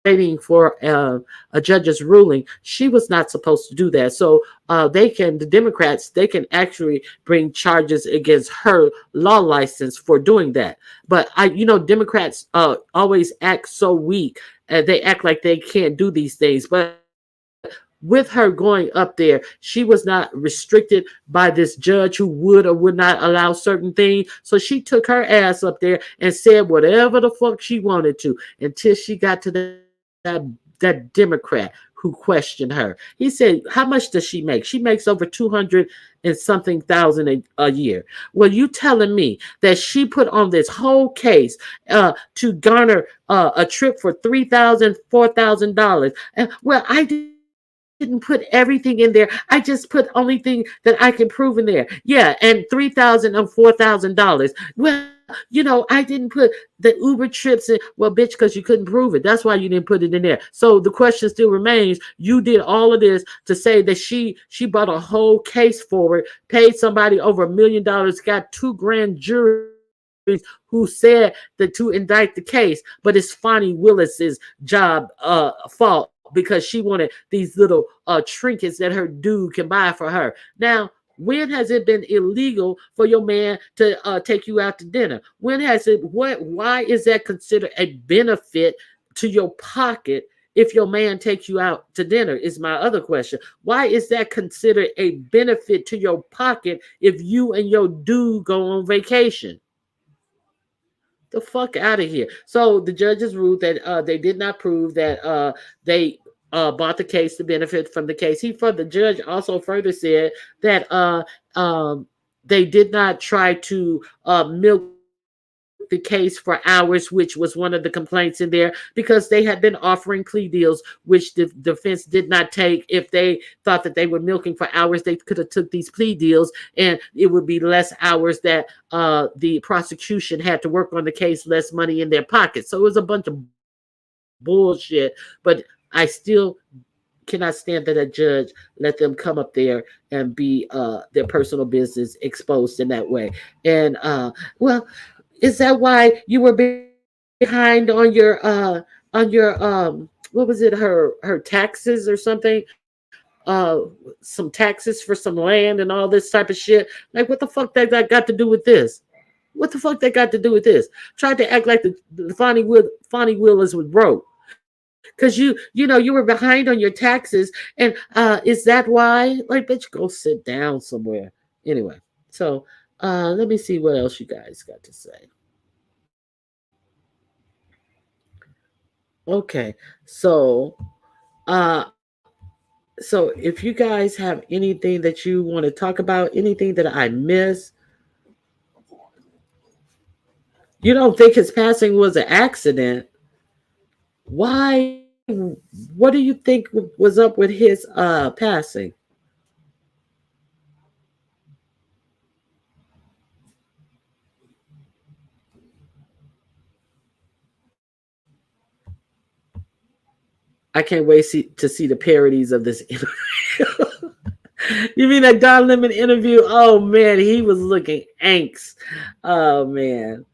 waiting for a judge's ruling, she was not supposed to do that. So the Democrats, they can actually bring charges against her law license for doing that. But Democrats always act so weak. They act like they can't do these things. But with her going up there, she was not restricted by this judge who would or would not allow certain things. So she took her ass up there and said whatever the fuck she wanted to until she got to that Democrat who questioned her. He said, "How much does she make?" She makes over 200 and something thousand a year. Well, you telling me that she put on this whole case to garner a trip for $3,000, $4,000? Well, I didn't put everything in there. I just put only thing that I can prove in there. Yeah, and $3,000 and $4,000. Well, I didn't put the Uber trips in. Well, bitch, because you couldn't prove it. That's why you didn't put it in there. So the question still remains: you did all of this to say that she brought a whole case forward, paid somebody over $1 million, got 2 grand juries who said that to indict the case, but it's Fonnie Willis's job fault because she wanted these little trinkets that her dude can buy for her. Now, when has it been illegal for your man to take you out to dinner? When has it? What? Why is that considered a benefit to your pocket if your man takes you out to dinner? Is my other question. Why is that considered a benefit to your pocket if you and your dude go on vacation? The fuck out of here. So the judges ruled that they did not prove that they bought the case to benefit from the case. The judge also further said that they did not try to milk the case for hours, which was one of the complaints in there, because they had been offering plea deals, which the defense did not take. If they thought that they were milking for hours, they could have took these plea deals, and it would be less hours that the prosecution had to work on the case, less money in their pocket. So it was a bunch of bullshit. But I still cannot stand that a judge let them come up there and be their personal business exposed in that way. And well, is that why you were behind on your what was it, her taxes or something? Some taxes for some land and all this type of shit. Like, what the fuck that got to do with this? What the fuck that got to do with this? Tried to act like the Fonnie Willis was broke because you were behind on your taxes, and is that why? Like, bitch, go sit down somewhere. Anyway, so let me see what else you guys got to say. Okay, so if you guys have anything that you want to talk about, anything that I missed, you don't think his passing was an accident? Why? What do you think was up with his passing? I can't wait to see the parodies of this interview. You mean that Don Lemon interview? Oh man, he was looking angst. Oh man.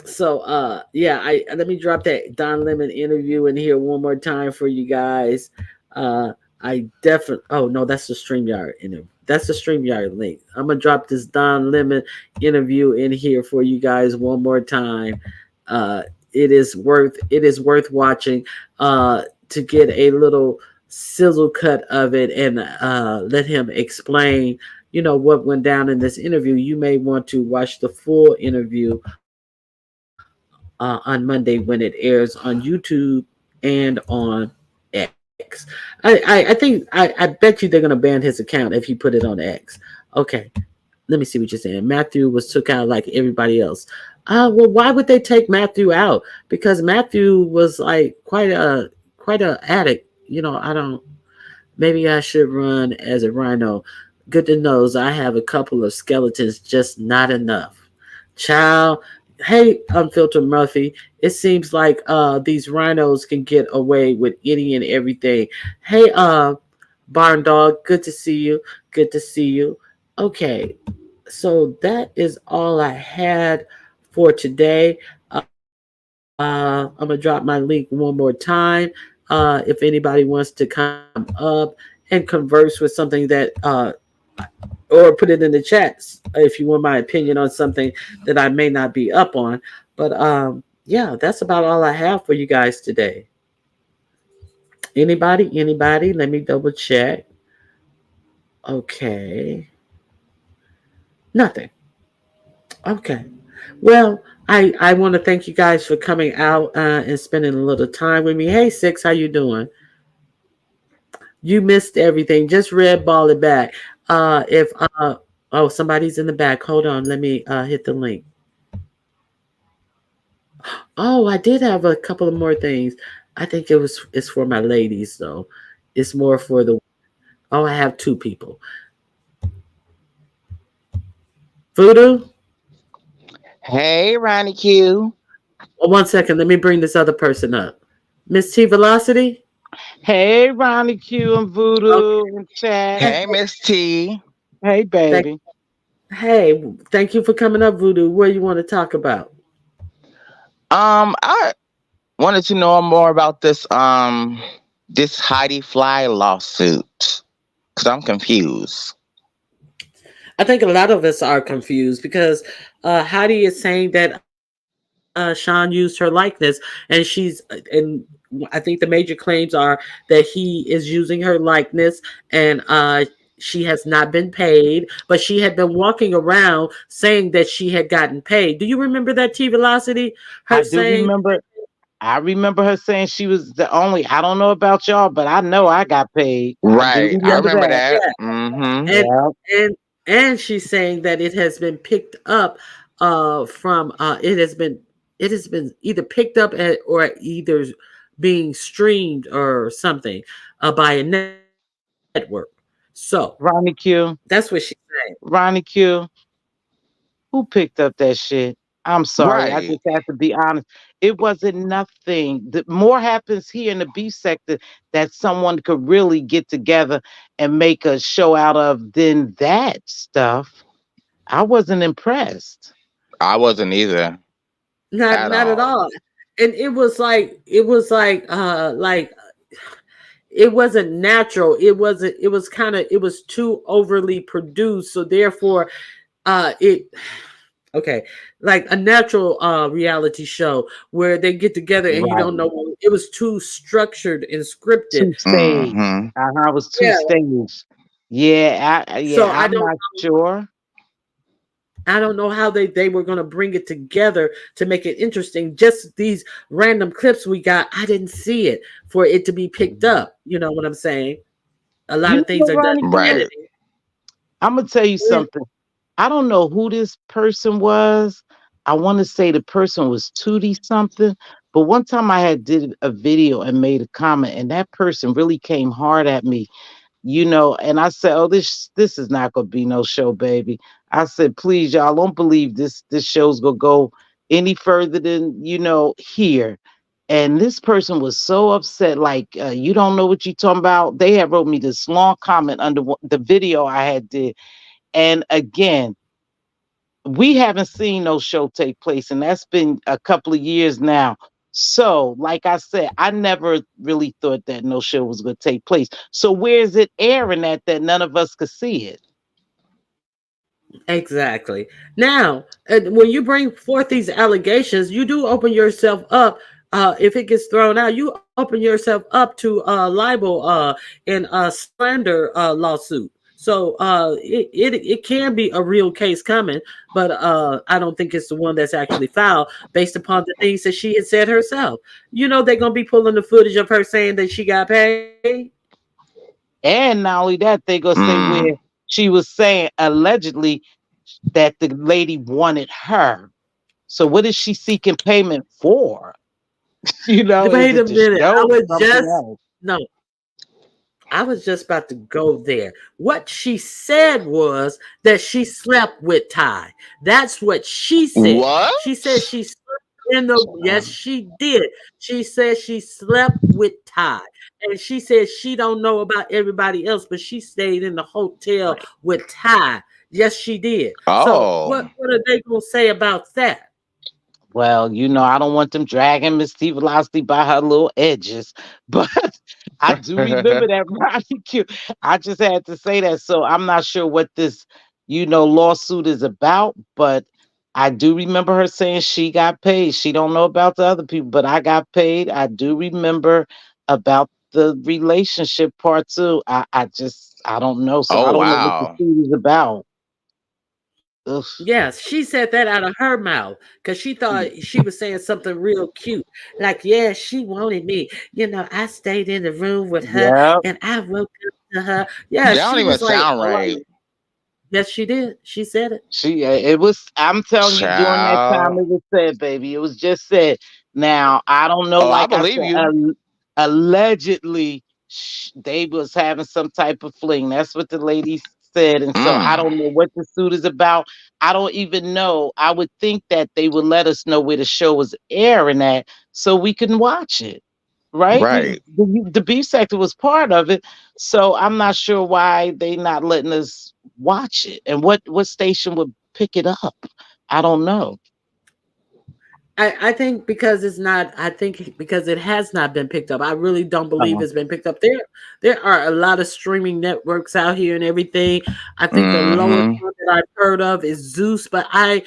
So yeah, I let me drop that Don Lemon interview in here one more time for you guys. I definitely, oh no, that's the StreamYard interview. That's the StreamYard link. I'm gonna drop this Don Lemon interview in here for you guys one more time. Uh it is worth watching to get a little sizzle cut of it, and let him explain what went down in this interview. You may want to watch the full interview on Monday when it airs on YouTube and on X. I think I bet you they're gonna ban his account if he put it on X. Okay, let me see what you're saying. Matthew was took out like everybody else. Well, why would they take Matthew out? Because Matthew was like quite a addict. I don't. Maybe I should run as a rhino. Good to know I have a couple of skeletons, just not enough. Child, hey, Unfiltered Murphy. It seems like these rhinos can get away with any and everything. Hey, Barn Dog, good to see you. Good to see you. Okay, so that is all I had for today. I'm gonna drop my link one more time. If anybody wants to come up and converse with something that or put it in the chats if you want my opinion on something that I may not be up on. But yeah, that's about all I have for you guys today. Anybody? Anybody? Let me double check. Okay. Nothing. Okay. Well, I want to thank you guys for coming out and spending a little time with me. Hey, Six, how you doing? You missed everything. Just red ball it back. If oh, somebody's in the back. Hold on. Let me hit the link. Oh, I did have a couple of more things. I think it's for my ladies though. It's more for the oh, I have two people. Voodoo. Hey, Ronnie Q. Oh, 1 second. Let me bring this other person up. Miss T Velocity. Hey, Ronnie Q and Voodoo and chat. Okay. Hey, Miss T. Hey, Thank, baby. hey, thank you for coming up, Voodoo. What do you want to talk about? I wanted to know more about this Heidi Fly lawsuit because I'm confused. I think a lot of us are confused because Heidi is saying that Sean used her likeness, and I think the major claims are that he is using her likeness, and she has not been paid, but she had been walking around saying that she had gotten paid. Do you remember that, T Velocity? Her I do saying, remember. I remember her saying she was the only. I don't know about y'all, but I know I got paid. I do Right. I remember remember that. that. yeah, Mm-hmm. and Yeah. and and she's saying that it has been picked up from it has been either picked up or either being streamed or something by a network. So Ronnie that's what Q. she's saying. Ronnie Q. Who picked up that shit? I'm sorry. I Right. just have to be honest. It wasn't nothing. The more happens here in the beef sector that someone could really get together and make a show out of than that stuff. I wasn't impressed. I wasn't either at Not at all. all. And it was like it wasn't natural. It was kind of it was too overly produced. So therefore it okay, like a natural reality show where they get together and you don't Right. know it was too structured and scripted. Too staged. Mm-hmm. I was too Yeah. staged. Yeah, So I'm not sure. I don't know how they were going to bring it together to make it interesting. Just these random clips we got, I didn't see it for it to be picked up. You know what I'm saying? A lot You of things know, are done Ronnie in Q, Right. editing. I'm gonna tell you Yeah. something. I don't know who this person was. I want to say the person was Tootie something, but one time I had did a video and made a comment, and that person really came hard at me, and I said, "Oh, this is not gonna be no show, baby." I said, "Please, y'all don't believe this show's gonna go any further than here." And this person was so upset, like, you don't know what you're talking about. They had wrote me this long comment under the video I had did. And again, we haven't seen no show take place, and that's been a couple of years now. So, like I said, I never really thought that no show was going to take place. So, where is it airing at that none of us could see it? Exactly. Now, when you bring forth these allegations, you do open yourself up. If it gets thrown out, you open yourself up to libel and slander lawsuit. So it can be a real case coming, but I don't think it's the one that's actually filed based upon the things that she had said herself. You know, they're gonna be pulling the footage of her saying that she got paid. And not only that, they going to say Mm. where she was saying allegedly that the lady wanted her. So, what is she seeking payment for? Is Wait it a to minute. I show was something just else? no. I was just about to go there. What she said was that she slept with Ty. That's what she said. What? She said she slept in the yes, she did. She said she slept with Ty. And she said she don't know about everybody else, but she stayed in the hotel with Ty. Yes, she did. So Oh. what are they gonna say about that? Well, I don't want them dragging Miss T Velocity by her little edges, but I do remember that Ronnie Q. I just had to say that. So I'm not sure what this, lawsuit is about, but I do remember her saying she got paid. She don't know about the other people, but I got paid. I do remember about the relationship part too. I don't know. So I Oh don't know what the wow. suit is about. Ugh. Yes, she said that out of her mouth because she thought she was saying something real cute. Like, yeah, she wanted me. I stayed in the room with her Yeah. and I woke up to her. That Yeah, don't she even was like, sound all I right. know. Yes, she did. She said it. It was, I'm telling you, during that time Child. it was said, baby. It was just said. Now, I don't know, Oh, I like I believe said, you. allegedly they was having some type of fling. That's what the lady said. And so I Mm. don't know what the suit is about. I don't even know. I would think that they would let us know where the show was airing at so we can watch it. Right? Right. The beef sector was part of it. So I'm not sure why they not letting us watch it, and what station would pick it up. I don't know. I think because it's not, I think because it has not been picked up. I really don't believe Uh, it's been picked up. There are a lot of streaming networks out here and everything. I think the lowest Mm-hmm. one that I've heard of is Zeus, but I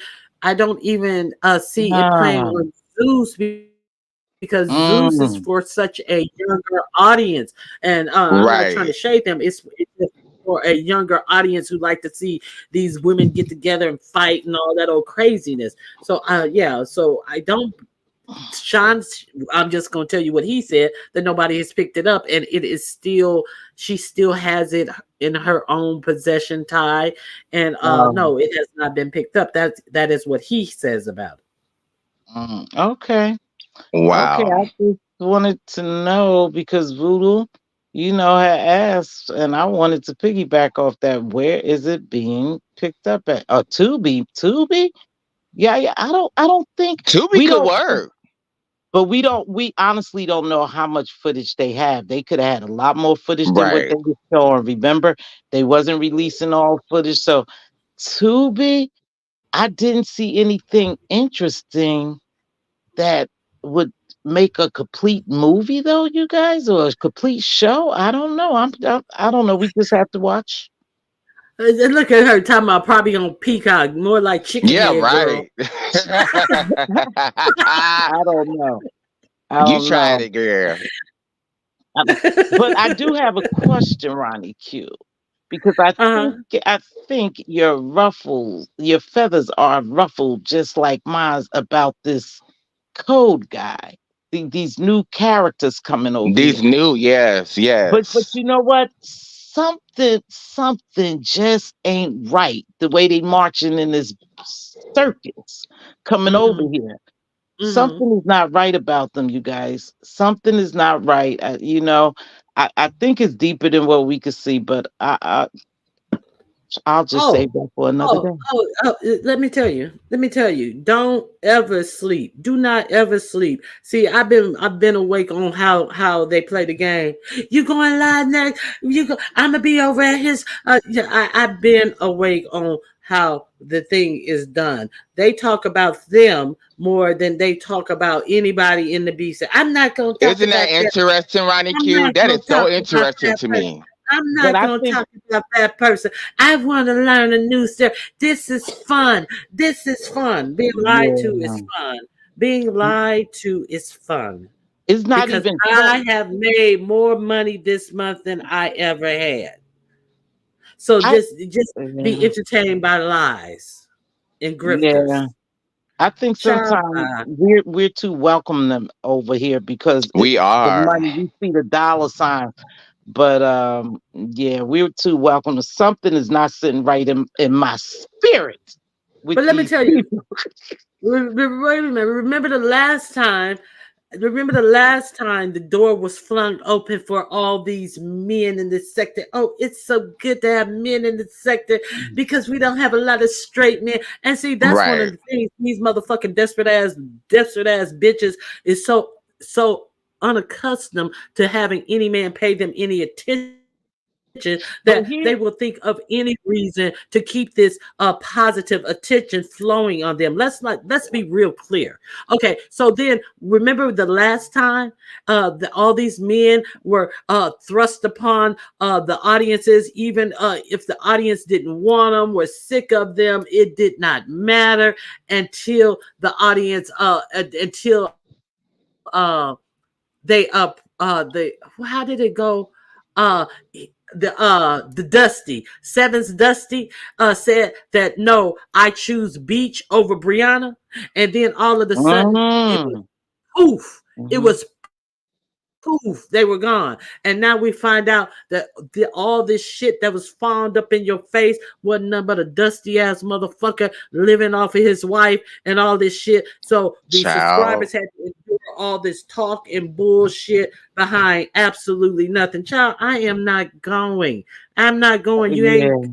don't even see it playing ah, on Zeus because Zeus is for such a mm, younger audience. And I'm not trying to shade them. Right. It's just for a younger audience who like to see these women get together and fight and all that old craziness. So yeah, so I don't Sean, I'm just going to tell you what he said, that nobody has picked it up, and it is still, she still has it in her own possession, Ty. And um, no, it has not been picked up. That is what he says about it. okay. Okay, Wow. I just wanted to know because Voodoo, had asked, and I wanted to piggyback off that. Where is it being picked up at? Tubi, Tubi. Yeah, yeah. I don't think Tubi we could don't. work. But we honestly don't know how much footage they have. They could have had a lot more footage than what Right. they were showing. Remember, they wasn't releasing all footage. So Tubi, I didn't see anything interesting that would make a complete movie though, you guys, or a complete show. I don't know. I don't know. We just have to watch. And look at her talking about probably on Peacock, more like chicken Yeah, head girl. right. I don't know. I You don't tried know. it, girl. Um, but I do have a question, Ronnie Q, because uh-huh. I think your feathers are ruffled just like mine about this code guy. These new characters coming over here. These new, yes, But yes. you know what? Something just ain't right. The way they marching in this circus coming over Mm-hmm. here. Mm-hmm. Something is not right about them, you guys. Something is not right. I think it's deeper than what we could see, but I'll just Oh, save that for another oh, day. let me tell you. Let me tell you. Don't ever sleep. Do not ever sleep. See, I've been awake on how they play the game. You going live next? I'm gonna be over at his. Yeah, I've been awake on how the thing is done. They talk about them more than they talk about anybody in the BC. I'm not gonna talk Isn't that about that. interesting, Ronnie I'm Q? not That gonna is so talk about interesting that to person. me. I'm But not I going to think, talk about that person. I want to learn a new stuff. This is fun. This is fun. Being lied to is yeah, fun. Being lied to is fun it's not because even fun. I have made more money this month than I ever had. So I just be yeah, entertained by lies and yeah. grifters. I think Child, sometimes we're too welcome them over here because We the are. money, we see the dollar sign. But yeah, we're too welcome. Something is not sitting right in my spirit with but let me these tell you, people. wait a minute. Remember the last time the door was flung open for all these men in this sector? Oh, it's so good to have men in the sector because we don't have a lot of straight men. And see, that's one of Right. the things these motherfucking desperate ass bitches is so unaccustomed to having any man pay them any attention that they will But think of here any reason to keep this positive attention flowing on them. Let's be real clear. Okay, so then remember the last time all these men were thrust upon the audiences, even if the audience didn't want them, were sick of them, it did not matter until the audience until they the how did it go? Uh the Dusty Sevens Dusty said that no, I choose Beach over Brianna, and then all of a sudden it was Mm. poof. It Hmm. was poof. They were gone, and now we find out that all this shit that was fawned up in your face wasn't nothing but a dusty ass motherfucker living off of his wife and all this shit. So the Child. subscribers had to endure all this talk and bullshit behind absolutely nothing. Child, I am not going. I'm not going. You ain't Yeah.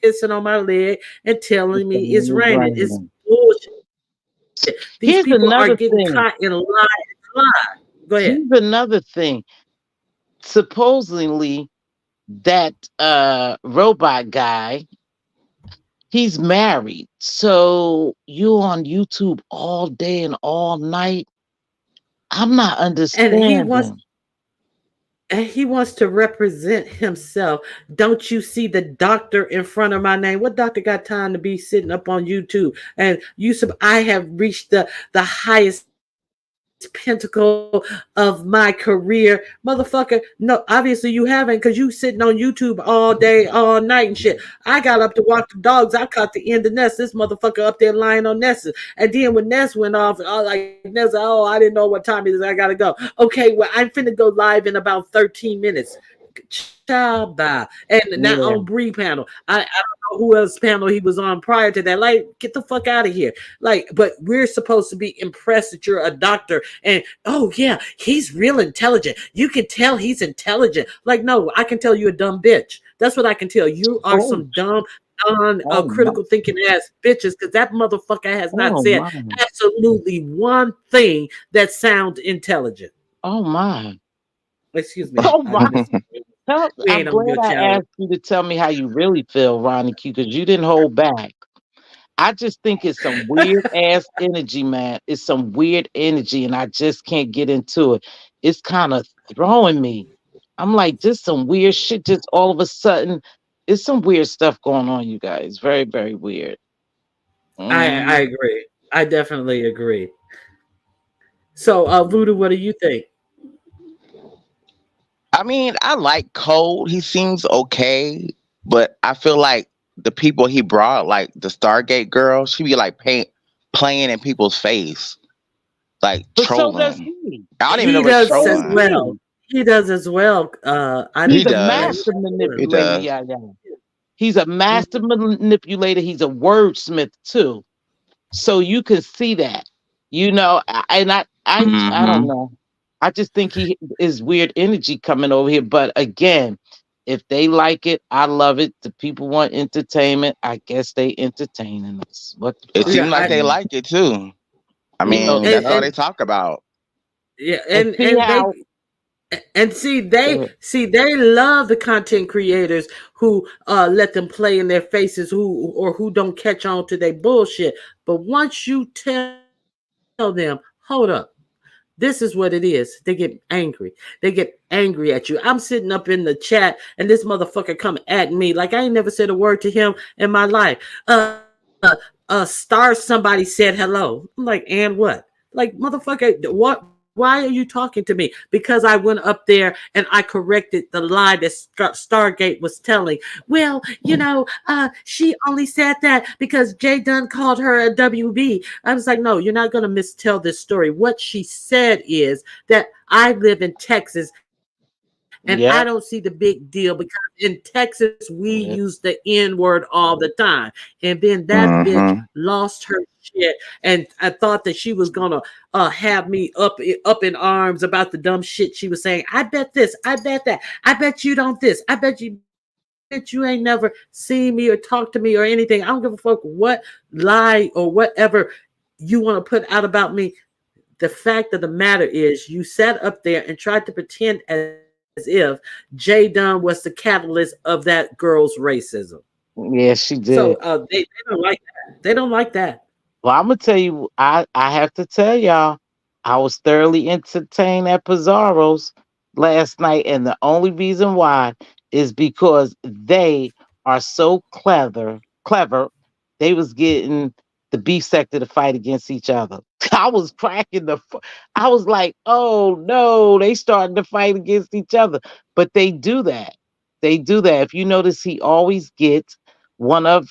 pissing on my leg and It's telling a me it's new raining. It's brand. bullshit. These people are Here's getting caught another in thing. lie. Go ahead. Here's another thing. Supposedly, that robot guy, he's married. So you on YouTube all day and all night. I'm not And understanding. he wants to represent himself. Don't you see the doctor in front of my name? What doctor got time to be sitting up on YouTube? And I have reached the highest pinnacle of my career, motherfucker. No, obviously you haven't, because you sitting on YouTube all day, all night and shit. I got up to walk the dogs. I caught the end of Ness. This motherfucker up there lying on Ness. And then when Ness went off, I was like, Ness, oh, I didn't know what time it is. I gotta go. Okay, well, I'm finna go live in about 13 minutes. Child bye. And not on Yeah. Bree panel. I don't know who else panel he was on prior to that. Like, get the fuck out of here. Like, but we're supposed to be impressed that you're a doctor and oh yeah, he's real intelligent. You can tell he's intelligent. Like, no, I can tell you a dumb bitch. That's what I can tell. You are Oh, some dumb, non oh my, critical thinking ass bitches because that motherfucker has not oh said my, absolutely one thing that sounds intelligent. oh my, Excuse me. oh I my. just we I'm ain't on glad your I channel. asked you to tell me how you really feel, Ronnie Q, because you didn't hold back. I just think it's some weird ass energy, man. It's some weird energy, and I just can't get into it. It's kind of throwing me. I'm like, just some weird shit. Just all of a sudden, it's some weird stuff going on, you guys. Very, very weird. I Mhm. agree. I definitely agree. So, Voodoo, what do you think? I mean, I like Cole. He seems okay, but I feel like the people he brought, like the Stargate girl, she be like playing in people's face, like But so does trolling. he. I don't even know He if it's So does does as trolling. well. he. He does as well. I He's He a didn't. does. master He manipulator, does. yeah, yeah. He's a master Mhm. manipulator. He's a wordsmith too. So you can see that, and I don't Hmm. know. I just think he is weird energy coming over here. But again, if they like it, I love it. The people want entertainment. I guess they entertaining us. What the It fuck? Yeah, seems like they like it too. I mean, and that's all Yep. they talk about. yeah, And see and they how and see they love the content creators who let them play in their faces, who don't catch on to their bullshit. But once you tell them, hold up, this is what it is. They get angry. They get angry at you. I'm sitting up in the chat and this motherfucker come at me like I ain't never said a word to him in my life. Star somebody said hello. I'm like, and what? Like, motherfucker, why are you talking to me? Because I went up there and I corrected the lie that Stargate was telling. Well, she only said that because Jay Dunn called her a WB. I was like, no, you're not going to mistell this story. What she said is that I live in Texas and I don't see the big yep, deal because in Texas we use the N yep, word all the time. And then that bitch Hmm. lost her shit, and I thought that she was gonna have me up in arms about the dumb shit she was saying. I bet this, I bet that, I bet you don't this, I bet you, bitch, you ain't never seen me or talked to me or anything. I don't give a fuck what lie or whatever you want to put out about me. The fact of the matter is you sat up there and tried to pretend as if Jay Dunn was the catalyst of that girl's racism. yeah, she So did. they don't like that. They don't like that. Well, I'm gonna tell you, I have to tell y'all, I was thoroughly entertained at Pizarro's last night, and the only reason why is because they are so clever. Clever, they was getting the beef sector to fight against each other. I was cracking I was like, oh no, they starting to fight against each other. But they do that. They do that. If you notice, he always gets one of,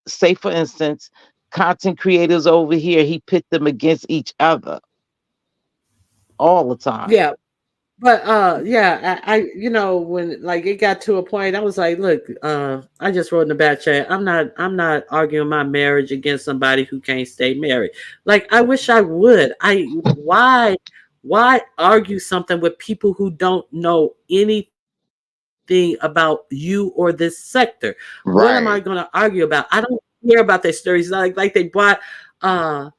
say for instance, content creators over here, he pit them against each other all the time. Yeah, but yeah, when like it got to a point, I was like, look, I just wrote in the back chat, I'm not arguing my marriage against somebody who can't stay married. Like I wish I would. Why argue something with people who don't know anything about you or this sector? What am I gonna argue Right. about? I don't care about their stories. Like they brought uh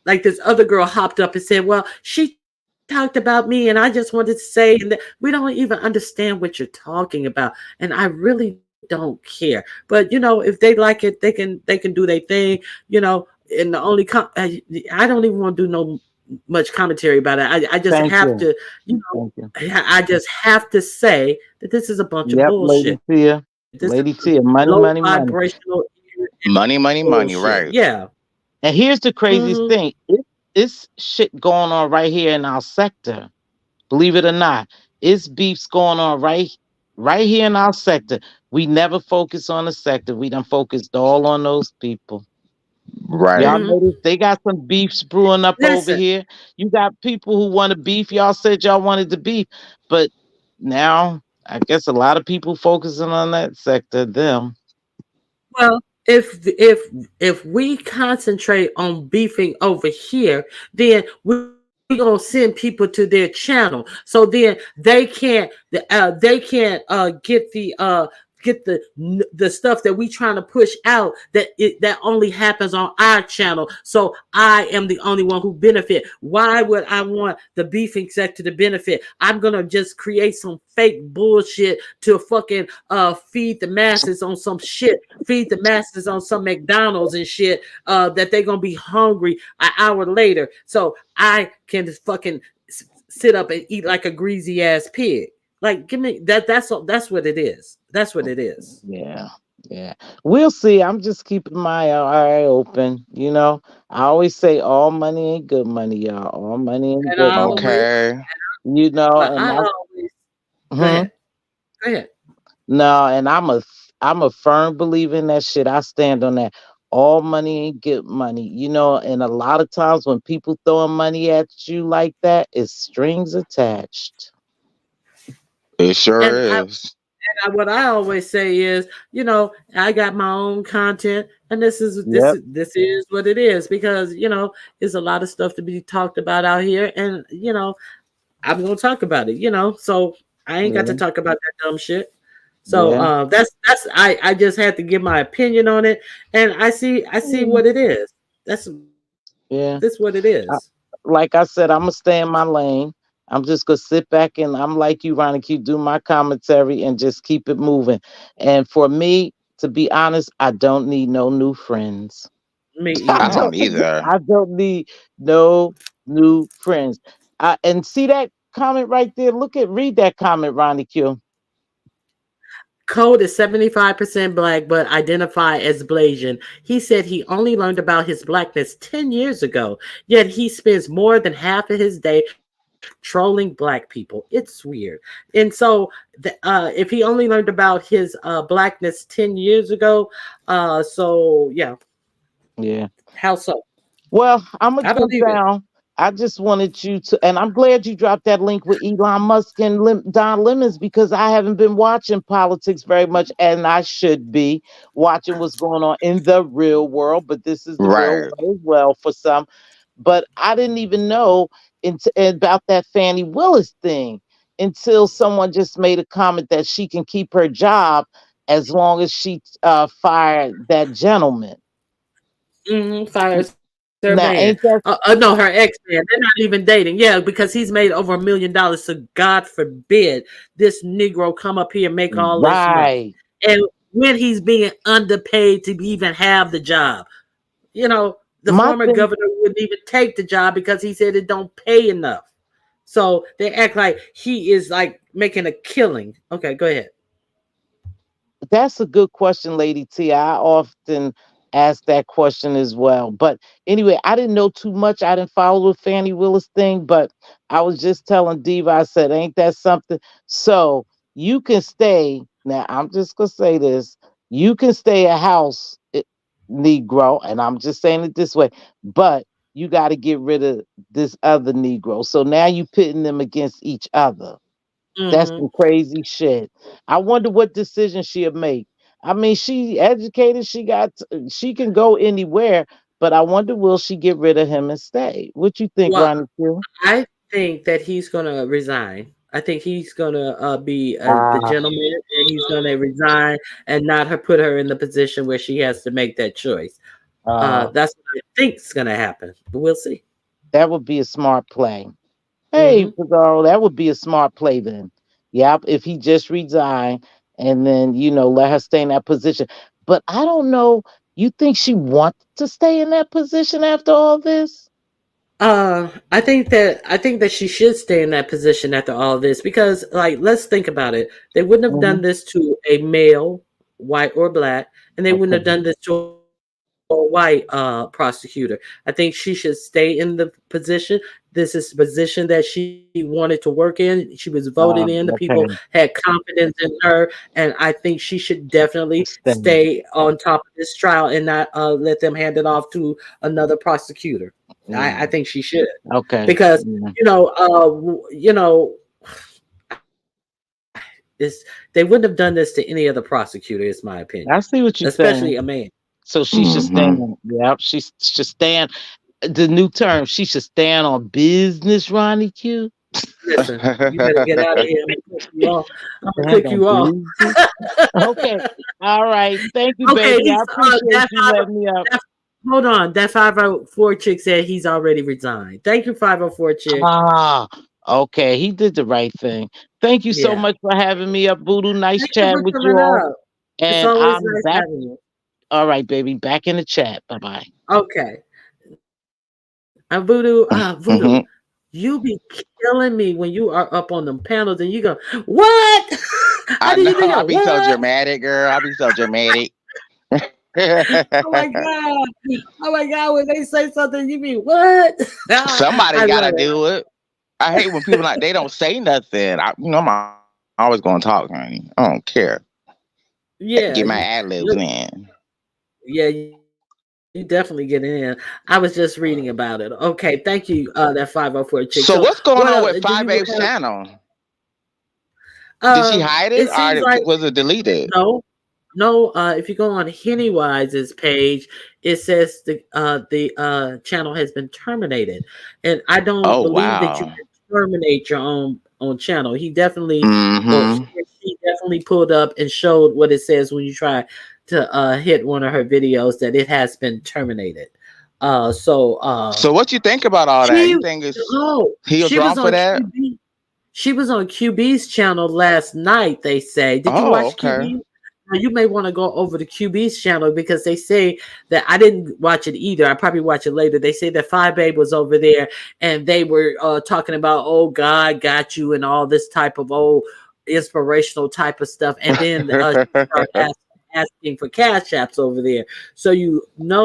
like this other girl hopped up and said, well, she talked about me and I just wanted to say, and we don't even understand what you're talking about. And I really don't care. But if they like it, they can do their thing, and the only I don't even want to do no much commentary about it. I just have to, Thank you. Thank you. I just have to say that this is a bunch of Yep, bullshit. Lady This is Tia. Lady low Tia, money, money, money. vibrational Money, money, money. bullshit. Right. Yeah. And here's the Hmm. craziest thing. It's shit going on right here in our sector. Believe it or not. It's beefs going on right here in our sector. We never focus on the sector. We done focused all on those people. Right. Y'all Hmm. notice they got some beefs brewing up over Listen, here. You got people who want to beef. Y'all said y'all wanted to beef. But now I guess a lot of people focusing on that sector, them. well, if we concentrate on beefing over here, then we gonna send people to their channel. So then they can't get the stuff that we trying to push out that only happens on our channel. So I am the only one who benefit. Why would I want the beefing sector to benefit? I'm gonna just create some fake bullshit to fucking feed the masses on some shit, feed the masses on some McDonald's and shit, that they're gonna be hungry an hour later. So I can just fucking sit up and eat like a greasy ass pig. Like, give me that. That's what it is. That's what it is. Yeah, yeah. We'll see. I'm just keeping my eye open. I always say all money ain't good money, y'all. All money ain't And good I money. always, Okay. but And I that's always go mhm. ahead. Go ahead. No, and I'm a firm believer in that shit. I stand on that. All money ain't good money. And a lot of times when people throwing money at you like that, it's strings attached. It sure And is. what I always say is, I got my own content, and this is this Yep. is this is what it is because there's a lot of stuff to be talked about out here, and I'm gonna talk about it. So I ain't got to Yeah. talk about that dumb shit. So Yeah. that's I just had to give my opinion on it, and I see Yeah. what it is. This Yeah. what it is. Like I said, I'm gonna stay in my lane. I'm just gonna sit back and I'm like you, Ronnie Q, do my commentary and just keep it moving. And for me, to be honest, I don't need no new friends. Me I I either. don't don't either. I don't need no new friends. And see that comment right there. Read that comment, Ronnie Q. Code is 75% black, but identify as Blasian. He said he only learned about his blackness 10 years ago, yet he spends more than half of his day trolling black people. It's weird. And so, if he only learned about his blackness 10 years ago, so yeah, Yeah. how so? Well, I'm gonna I jump believe it. down. I just wanted you to, and I'm glad you dropped that link with Elon Musk and Don Lemons because I haven't been watching politics very much, and I should be watching what's going on in the real world. But this is the real Right. world as well for some. But I didn't even know about that Fannie Willis thing until someone just made a comment that she can keep her job as long as she fired that gentleman. Fires her man. Now, ain't that No, her ex man. They're not even dating. Yeah, because he's made over $1 million. So God forbid this Negro come up here and make all this money. right? And when he's being underpaid to even have the job, the My former thing, governor wouldn't even take the job because he said it don't pay enough. So they act like he is like making a killing. Okay, go ahead. that's a good question, Lady T. I often ask that question as well. But anyway, I didn't know too much. I didn't follow the Fannie Willis thing, but I was just telling Diva, I said, ain't that something? So you can stay. Now, I'm just going to say this. You can stay a house Negro, and I'm just saying it this way, but you got to get rid of this other Negro. So now you pitting them against each other. That's Hmm. some crazy shit. I wonder what decision she'll make. I mean, she educated, she can go anywhere, but I wonder will she get rid of him and stay? What you think, Well, Ronnie Q? I think that he's gonna resign. I think he's gonna be the Ah, gentleman, and he's gonna resign and not put her in the position where she has to make that choice. uh, That's what I think's gonna happen, but we'll see. that would be a smart play. Hey, Hmm. Pizarro, that would be a smart play then. Yep, if he just resigned and then, let her stay in that position. But I don't know. You think she wants to stay in that position after all this? I think that she should stay in that position after all this because, like, let's think about it. They wouldn't have Hmm. done this to a male, white or black, and they wouldn't Okay. have done this to a white prosecutor. I think she should stay in the position. This is the position that she wanted to work in. She was voted in. The people had Okay. confidence in her, and I think she should definitely stay Stay. on top of this trial and not let them hand it off to another prosecutor. I Mm, think she should okay. because Yeah. this they wouldn't have done this to any other prosecutor. Is my opinion, I see what you're especially a saying. man. So she should Hmm. stand. Yep. She should stand. The new term. She should stand on business, Ronnie Q. Listen, you better get out of here. I'm gonna click you off. I'm gonna Stand click on you off. business. Okay. All right. Thank you, Okay, baby. I appreciate that you letting me up. that hold on. That 504 chick said he's already resigned. Thank you, 504 chick. Ah, okay. He did the right thing. Thank you so Yeah. much for having me up, Voodoo. Nice Thank you chatting for with you coming all. up. It's And always I'm nice back. having you. All right, baby. Back in the chat. Bye bye. Okay. Voodoo, Hmm. you be killing me when you are up on them panels and you go, what? How do you I do know. your I be so what? dramatic, girl. I be so dramatic. Oh my god! Oh my god! When they say something, you mean what? Somebody I love gotta it. do it. I hate when people like they don't say nothing. I'm always gonna talk, honey. I don't care. Get Yeah, my ad libs in. yeah, you definitely get it in. I was just reading about it. Okay, thank you, that 504 chick. So, So what's what going on else with do Five you Babe's have? channel? Did she hide it It seems or like was it deleted? no, no. If you go on Hennywise's page, it says the channel has been terminated, and I don't Oh believe that you wow. can terminate your own channel. He definitely, or Mm-hmm. she definitely pulled up and showed what it says when you try to hit one of her videos that it has been terminated. So So what you think about all that? she You think it's oh he was she wrong was for on that? QB. She was on QB's channel last night, they say. Did you Oh, watch okay. QB? Now, you may want to go over to QB's channel because they say that I didn't watch it either. I probably watch it later. They say that Five Babe was over there and they were talking about, oh, God got you and all this type of old inspirational type of stuff. And then she started asking for cash apps over there. So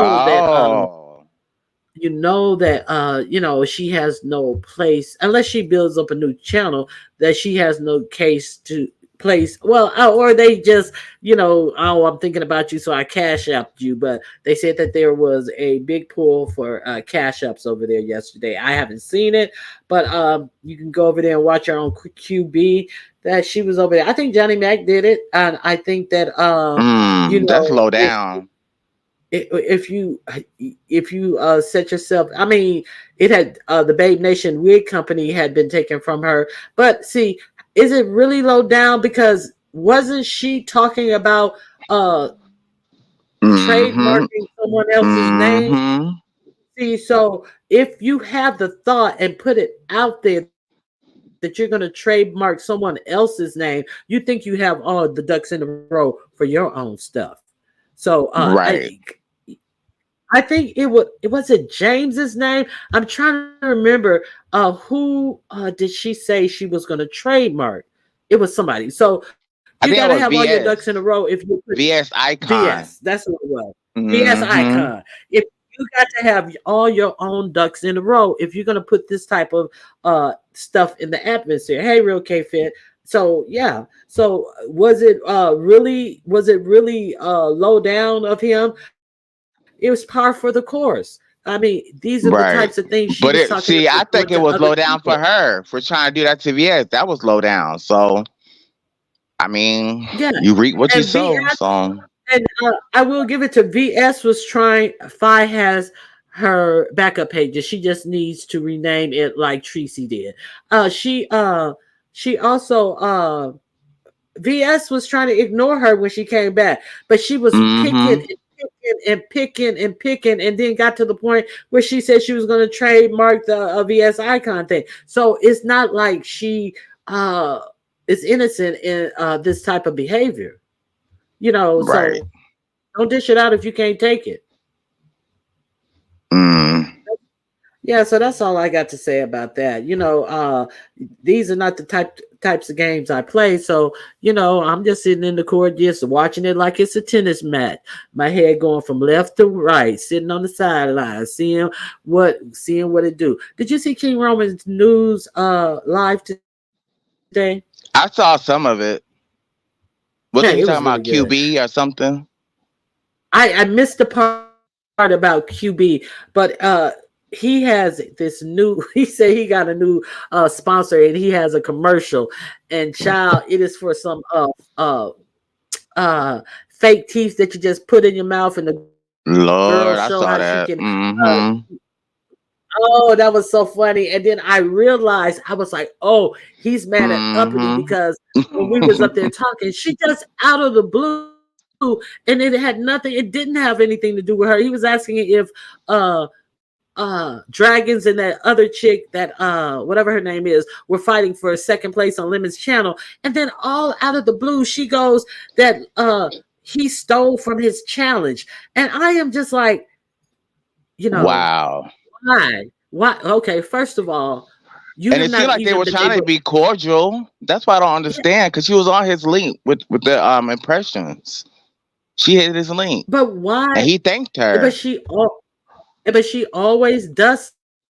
Oh. she has no place unless she builds up a new channel that she has no case to place. Well, or they just, oh, I'm thinking about you, so I cash apped you. But they said that there was a big pool for cash apps over there yesterday. I haven't seen it, but you can go over there and watch her on QB. That she was over there. I think Johnny Mac did it, and I think that That's low down. if you set yourself, I mean, it had the Babe Nation wig company had been taken from her, but see, is it really low down because wasn't she talking about uh Mm-hmm. trademarking someone else's name? Mm-hmm. See, so if you have the thought and put it out there that you're going to trademark someone else's name, you think you have all the ducks in a row for your own stuff. So Right. I think it was James's name. I'm trying to remember who did she say she was going to trademark? It was somebody. So you got to I have think all it your was ducks in a row VS. if you put VS VS. Icon. That's what it was. VS Mm-hmm. icon. If you got to have all your own ducks in a row, if you're gonna put this type of stuff in the atmosphere. Hey, real K Fit. So yeah. So was it really low down of him? It was par for the course. I mean, these are the types of things Right. she was talking But about it doing see, to I other think it was people. low down for her for trying to do that to VS. That was low down. So I mean, Yeah. you reap what you And sow. VS So and I will give it to VS was trying. Fi has her backup pages. She just needs to rename it like Tracy did. She also VS was trying to ignore her when she came back, but she was picking mm-hmm. and picking and picking and picking, and then got to the point where she said she was going to trademark the VS icon thing. So it's not like she uh, is innocent in this type of behavior, Right. So don't dish it out if you can't take it. Mm. Yeah, so that's all I got to say about that. These are not the types of games I play, so I'm just sitting in the court just watching it like it's a tennis match. My head going from left to right, sitting on the sideline, seeing what it do. Did you see King Roman's news live today? I saw some of it. Hey, it Wasn't was he really talking about good. QB or something? I missed the part about QB, but he has this new he said he got a new sponsor, and he has a commercial, and child, it is for some uh uh fake teeth that you just put in your mouth, and the girl show how she Lord, can I saw uh that. Mm-hmm. oh, that was so funny. And then I realized, I was like, oh, he's mad at Uppity Mm-hmm. because when we was up there talking, she just out of the blue, and it had nothing, it didn't have anything to do with her. He was asking if Dragons and that other chick that whatever her name is were fighting for second place on Lemon's channel. And then all out of the blue, she goes that he stole from his challenge. And I am just like, you know, Wow. why? Why? Okay, first of all, you And have it seemed not like they even were been trying to able. be cordial. That's why I don't Yeah, understand. Because she was on his link with the impressions. She hit his link, but why? and he thanked But her. she always does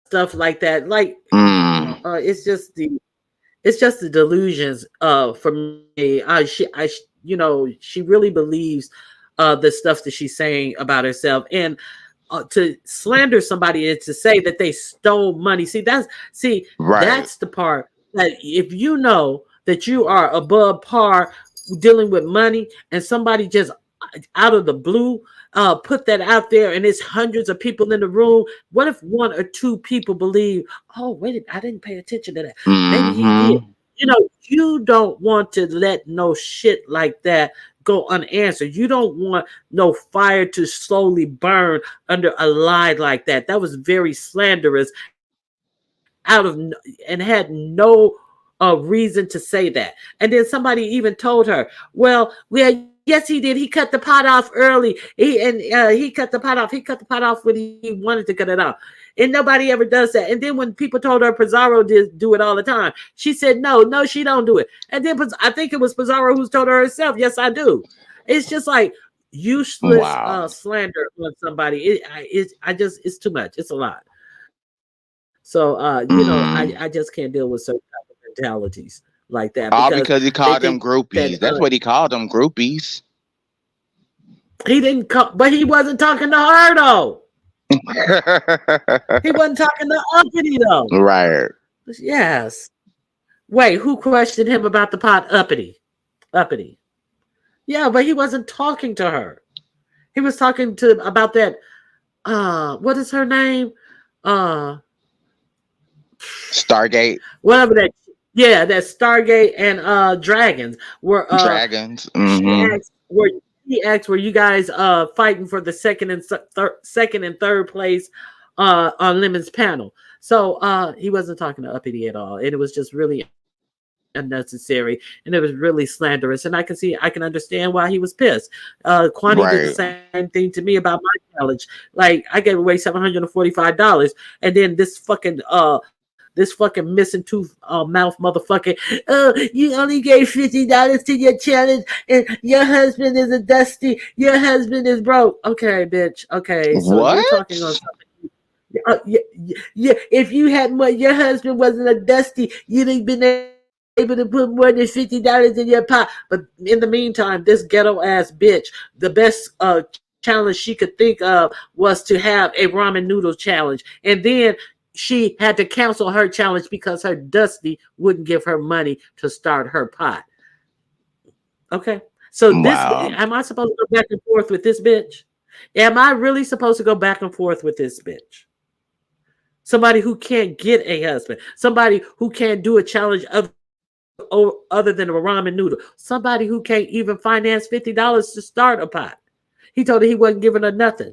stuff like that. Like, Mm. it's just the delusions for me. She really believes the stuff that she's saying about herself, and to slander somebody and to say that they stole money. Right. That's the part that if you know that you are above par dealing with money, and somebody just out of the blue put that out there, and it's hundreds of people in the room. What if one or two people believe, oh wait a minute, I didn't pay attention to that, maybe he did. Mm-hmm. You don't want to let no shit like that go unanswered. You don't want no fire to slowly burn under a lie like that. That was very slanderous and had no reason to say that. And then somebody even told her, yes, he did. He cut the pot off early. He cut the pot off. He cut the pot off when he wanted to cut it off. And nobody ever does that. And then when people told her Pizarro did do it all the time, she said, no, she don't do it. And then I think it was Pizarro who's told her herself, yes, I do. It's just like useless Wow. slander on somebody. It's too much. It's a lot. So I just can't deal with Mm. certain type of mentalities like that, because All they because he think called them that groupies. That's what he called them, groupies. he didn't call, but he wasn't talking to her though. He wasn't talking to Uppity though. Right. Yes. Wait, who questioned him about the pot? Uppity. Yeah, but he wasn't talking to her. He was talking to about that. What is her name? Uh, Stargate. whatever that. Yeah, that Stargate and Dragons. Where Dragons. she Mm-hmm. asked, were you guys fighting for the second and third place on Lemon's panel? So he wasn't talking to Uppity at all, and it was just really unnecessary, and it was really slanderous. And I can understand why he was pissed. Quani did the same Right. thing to me about my challenge. Like, I gave away $745, and then this fucking This fucking missing tooth mouth motherfucker. Oh, you only gave $50 to your challenge, and your husband is a dusty. Your husband is broke. Okay, bitch. Okay, so you're talking on What? something. Yeah, yeah. If you had more, your husband wasn't a dusty, you'd have been able to put more than $50 in your pot. But in the meantime, this ghetto ass bitch, the best challenge she could think of was to have a ramen noodle challenge, and then she had to cancel her challenge because her dusty wouldn't give her money to start her pot. Okay, so this Wow. am I supposed to go back and forth with this bitch? Am I really supposed to go back and forth with this bitch? Somebody who can't get a husband, somebody who can't do a challenge other than a ramen noodle, somebody who can't even finance $50 to start a pot. He told her he wasn't giving her nothing.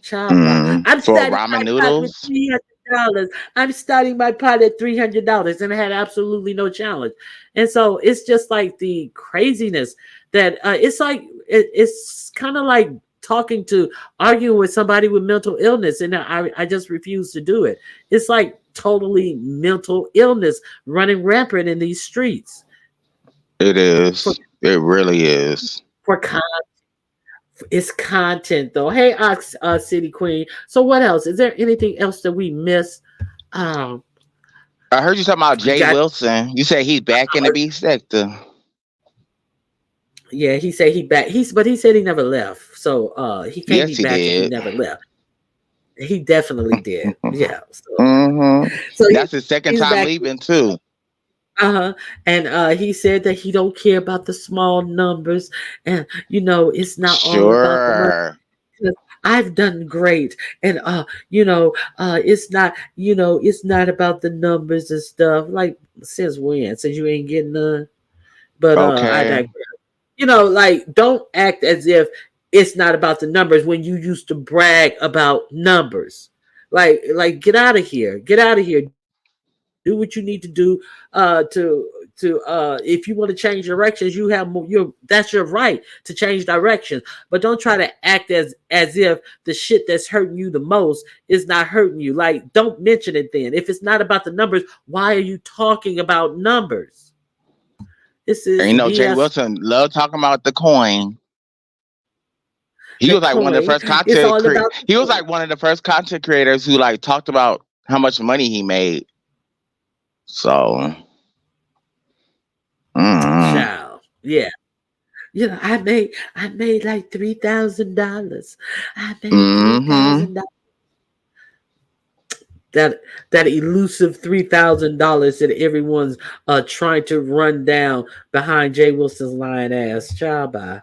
Child pie. I'm For starting my ramen pot with noodles? $300. I'm starting my pot at $300, and I had absolutely no challenge. And so it's just like the craziness that it's like it's kind of like talking to arguing with somebody with mental illness, and I just refuse to do it. It's like totally mental illness running rampant in these streets It for is. It really is. for it's content though. Hey, Ox City Queen. So what else? Is there anything else that we missed? Um, I heard you talking about we Jay got Wilson. You said he's back in the beef sector. yeah. He said he back. But he said he never left. So he can't be Yes, he back if he did. never left. He definitely did. Yeah. Mm-hmm. So That's his second he's time back. leaving too. Uh-huh. And he said that he don't care about the small numbers, and it's not all about the money. Sure. I've done great, and it's not about the numbers and stuff. Like since when? Since you ain't getting none. But I Okay. digress. Like don't act as if it's not about the numbers when you used to brag about numbers. Like get out of here. Get out of here. Do what you need to do to if you want to change directions, you have more that's your right to change directions. But don't try to act as if the shit that's hurting you the most is not hurting you. Like don't mention it then. If it's not about the numbers, why are you talking about numbers? This And is Jay BS. Wilson loved talking about the coin. He The was like one of the coin. first It's content all cre- about the he was coin. like one of the first content creators who like talked about how much money he made. So, mm, Child. Yeah. I made like $3,000. I made three mm-hmm. thousand dollars. That elusive $3,000 that everyone's trying to run down behind Jay Wilson's lying ass. Child bye.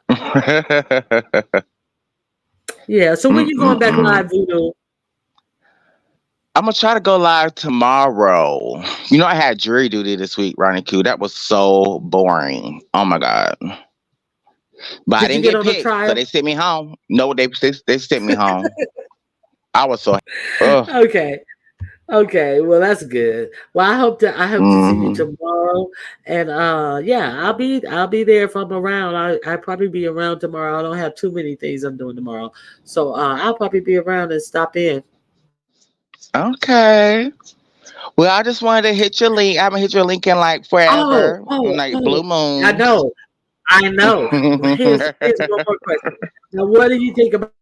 Yeah. So when you going back Mm-mm-mm. live, Voodoo? I'm gonna try to go live tomorrow. I had jury duty this week, Ronnie Q. That was so boring. Oh my god. But I Did you didn't get get on the picked, so trial? they sent me home. No, they sent me home. I was so ugh. Okay. Okay, well that's good. Well, I hope to see you Mm-hmm. tomorrow, and yeah, I'll be there if I'm around. I probably be around tomorrow. I don't have too many things I'm doing tomorrow, so I'll probably be around and stop in. Okay. Well, I just wanted to hit your link. I haven't hit your link in like Oh, forever, oh, like oh! blue I moons. know, I know. Well, here's one more question. Now, what do you think about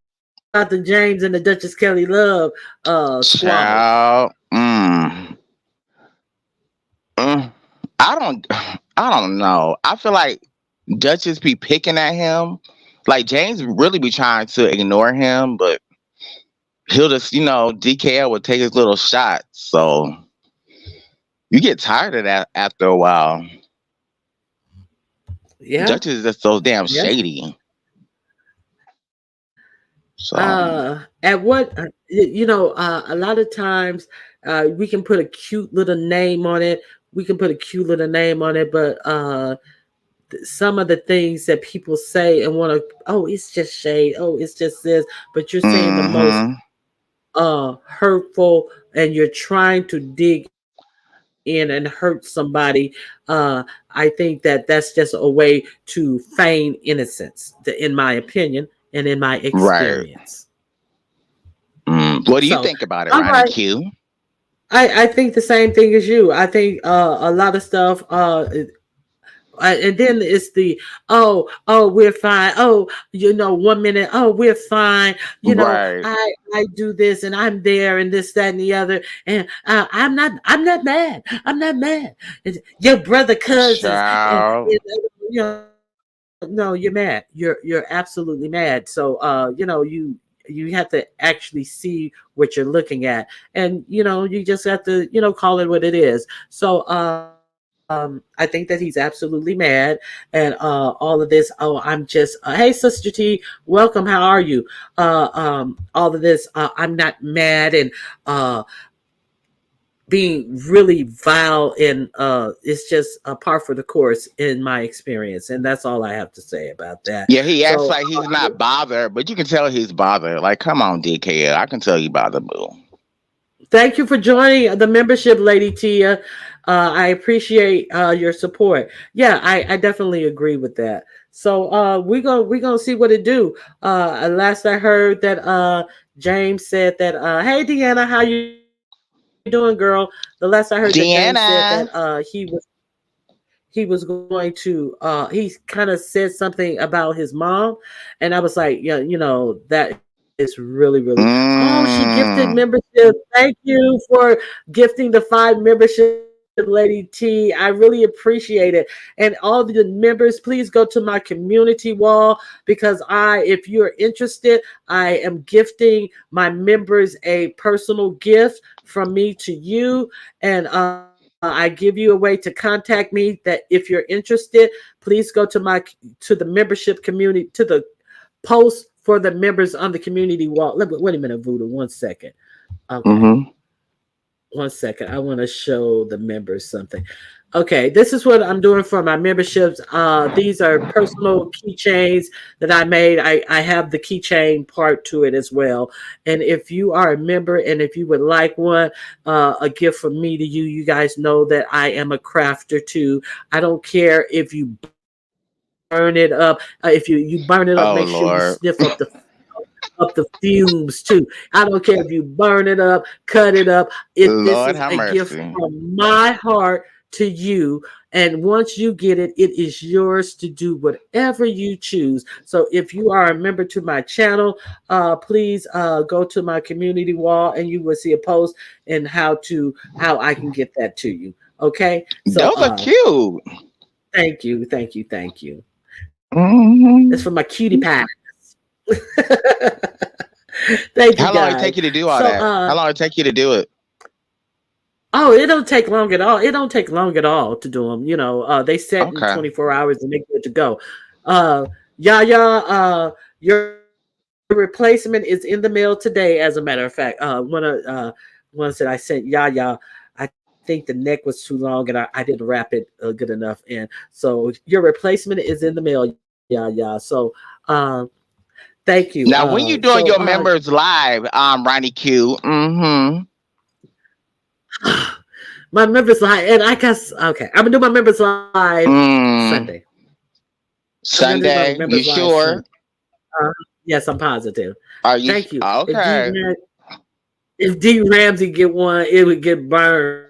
the James and the Duchess Kelly Love squabbles? Child. Mm. I don't. I don't know. I feel like Duchess be picking at him. Like James really be trying to ignore him, but he'll just, DKL would take his little shots. So you get tired of that after a while. Yeah, Duchess is just so damn yes. shady. So, At what a lot of times we can put a cute little name on it. We can put a cute little name on it, but some of the things that people say and want to, oh, it's just shade, oh, it's just this, but you're saying the most mm-hmm. hurtful, and you're trying to dig in and hurt somebody. I think that that's just a way to feign innocence, in my opinion and in my Right. experience. What do you So, think about it, all Ronnie right. Q? I think the same thing as you. I think a lot of stuff and then it's the oh we're fine, oh 1 minute, oh we're fine, Right. I do this and I'm there and this that and the other, and I'm not mad, I'm not mad. Your brother cousins Child. no, you're mad, you're absolutely mad. So you have to actually see what you're looking at, and you just have to call it what it is. So I think that he's absolutely mad, and all of this. Oh, I'm just hey, Sister T, welcome. How are you? All of this. I'm not mad, and uh, being really vile, and it's just a par for the course in my experience, and that's all I have to say about that. Yeah, he acts So like he's not bothered, but you can tell he's bothered. Like, come on, DK, I can tell you bothered, boo. thank you for joining the membership, Lady Tia. I appreciate your support. Yeah, I definitely agree with that. So we gonna see what it do. Last I heard that James said that hey Deanna, how you doing, girl? The last I heard that James said that Deanna. he was going to he kind of said something about his mom, and I was like, yeah, that is really oh, she gifted Mm. membership. Thank you for gifting the 5 membership, Lady T. I really appreciate it. And all the members, please go to my community wall, because if you're interested, I am gifting my members a personal gift from me to you, and I give you a way to contact me. That if you're interested, please go to the membership community, to the post for the members on the community wall. Wait a minute, Voodoo. 1 second. Okay. Mm-hmm. 1 second. I want to show the members something. Okay, this is what I'm doing for my memberships. These are personal keychains that I made. I have the keychain part to it as well. And if you are a member and if you would like one, a gift from me to you, you guys know that I am a crafter too. I don't care if you burn it up. If you burn it up, make sure you Oh sniff Lord. up the fumes too. I don't care if you burn it up, cut it up. If this Lord is have a gift mercy. from my heart to you, and once you get it, it is yours to do whatever you choose. So if you are a member to my channel, please go to my community wall, and you will see a post and how I can get that to you. Okay, so Those are cute. thank you, thank you, thank you. It's Hmm. for my cutie pie. Thank you How long it guys. take you to do all So that? How long it take you to do it? oh, it don't take long at all. It don't take long at all to do them. They set in Okay. 24 hours and they're good to go. Yeah, your replacement is in the mail today, as a matter of fact. One said I sent I think the neck was too long and I didn't wrap it good enough. And so your replacement is in the mail. Yeah. So thank you. Now, when you doing your members live, Ronnie Q. Mm-hmm. my members live, and I guess okay, I'm gonna do my members live Sunday. Mm. I'm gonna do my members Sunday. live You Sunday. sure? Yes, I'm positive. Are you Thank you. okay? If D Ramsey get one, it would get burned.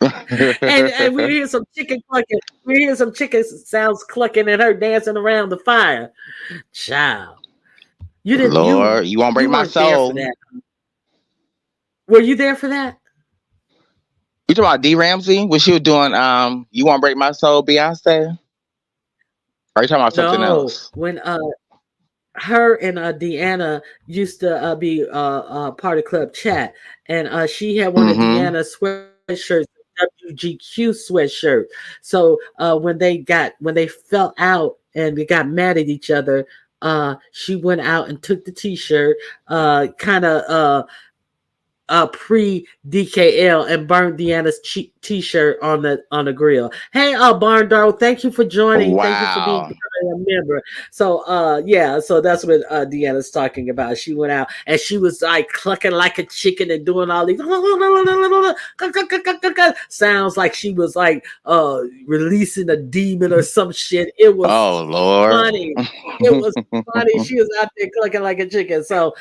And we hear some chicken clucking. We hear some chicken sounds clucking and her dancing around the fire. Child, you didn't. Lord, You you won't break you my weren't there for soul. that. Were you there for that? You talking about D Ramsey? When she was doing You Won't Break My Soul, Beyonce? Or are you talking about something No. else? When her and Deanna used to be part of Club Chat, and she had one of Mm-hmm. Deanna's sweatshirts, WGQ sweatshirt. So when they fell out and they got mad at each other, she went out and took the T-shirt, kind of pre DKL, and burned Deanna's T-shirt on the grill. Hey, Barn Dog, thank you for joining. Thank you for being Wow. becoming a member. So yeah, so that's what Deanna's talking about. She went out and she was like clucking like a chicken and doing all these sounds like she was like releasing a demon or some shit. It Oh was Lord. funny. It was funny. She was out there clucking like a chicken. So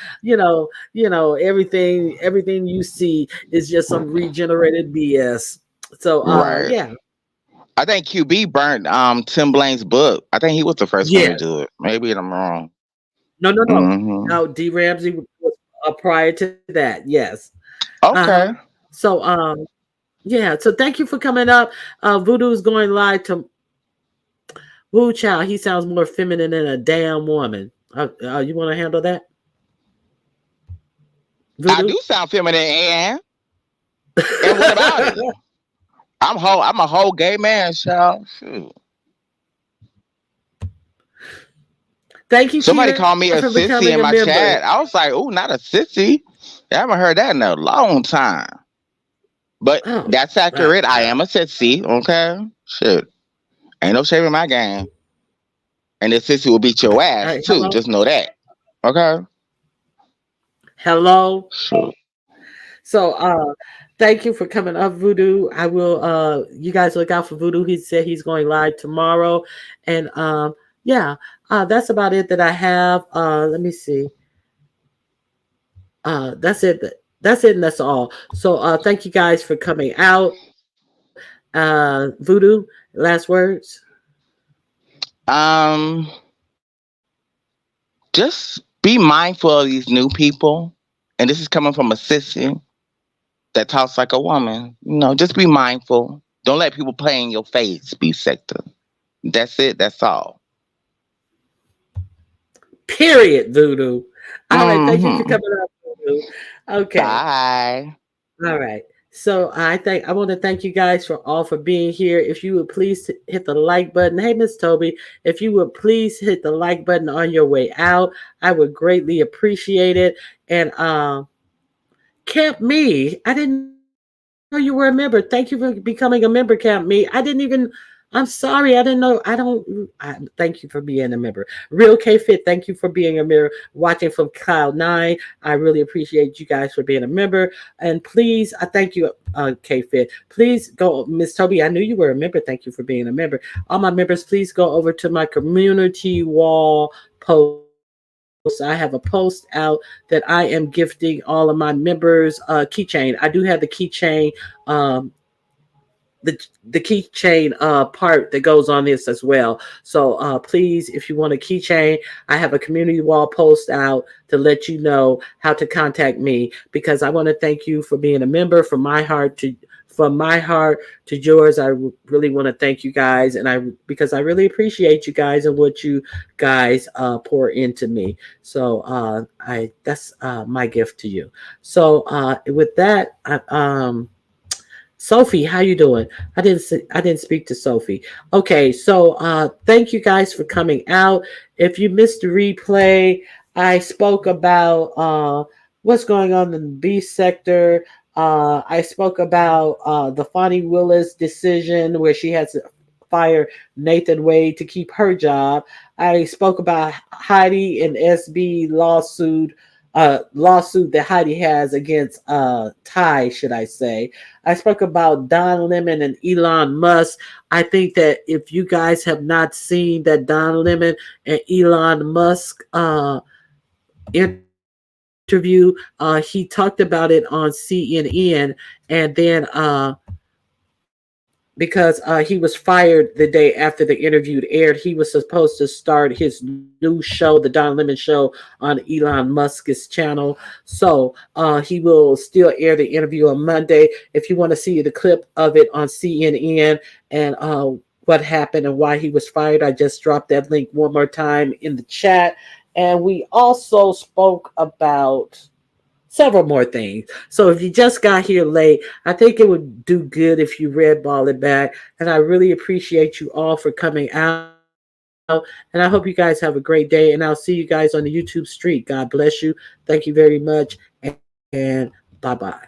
everything you see is just some regenerated BS. So Right. yeah. I think QB burnt Tim Blaine's book. I think he was the first one to Yes. do it. Maybe I'm wrong. No, no, no. Hmm. No, D Ramsey was prior to that. Yes. Uh-huh. Okay. So yeah, so thank you for coming up. Voodoo is going live to Woo Chow. He sounds more feminine than a damn woman. You want to handle that? I Voodoo? do sound feminine, and what about it? I'm a whole gay man, child. Shoot. Thank you, Somebody Keita, called for me a becoming a sissy in my member. chat. I was like, "Ooh, not a sissy." I haven't heard that in a long time. But Oh that's my accurate. I God. am a sissy. Okay, shit. Ain't no shame in my game. And this sissy will beat your ass too. Hello? Just know that. Okay. Hello? Sure. So thank you for coming up, Voodoo. I will you guys look out for Voodoo. He said he's going live tomorrow. And yeah, that's about it that I have. Let me see. That's it. That's it and that's all. So thank you guys for coming out. Voodoo, last words. Um, just be mindful of these new people. And this is coming from a sissy that talks like a woman. Just be mindful. Don't let people play in your face, be sector. That's it. That's all. Period, Voodoo. All right, thank you for Mm-hmm. coming up, Voodoo. Okay. Bye. All right. So I want to thank you guys for all for being here. If you would please hit the like button. Hey, Miss Toby, if you would please hit the like button on your way out, I would greatly appreciate it. And Camp Me, I didn't know you were a member. Thank you for becoming a member, Camp Me. I didn't even. I'm sorry, I didn't know. Thank you for being a member. Real K Fit, thank you for being a member. Watching from Cloud Nine, I really appreciate you guys for being a member. And please, I thank you, K Fit. Please go, Miss Toby. I knew you were a member. Thank you for being a member. All my members, please go over to my community wall post. I have a post out that I am gifting all of my members keychain. I do have the keychain the keychain part that goes on this as well. So please, if you want a keychain, I have a community wall post out to let you know how to contact me, because I want to thank you for being a member. From my heart to yours, I really want to thank you guys, and because I really appreciate you guys and what you guys pour into me. So I that's my gift to you. So with that, Sophie, how you doing? I didn't speak to Sophie. Okay, so thank you guys for coming out. If you missed the replay, I spoke about what's going on in the B sector. I spoke about the Fonnie Willis decision where she has to fire Nathan Wade to keep her job. I spoke about Heidi and SB lawsuit that Heidi has against Ty, should I say. I spoke about Don Lemon and Elon Musk. I think that if you guys have not seen that Don Lemon and Elon Musk interview, he talked about it on CNN, and then because he was fired the day after the interview aired, he was supposed to start his new show, the Don Lemon Show, on Elon Musk's channel. So he will still air the interview on Monday. If you want to see the clip of it on CNN and what happened and why he was fired, I just dropped that link one more time in the chat. And we also spoke about several more things. So if you just got here late, I think it would do good if you red ball it back. And I really appreciate you all for coming out. And I hope you guys have a great day. And I'll see you guys on the YouTube street. God bless you. Thank you very much. And bye bye.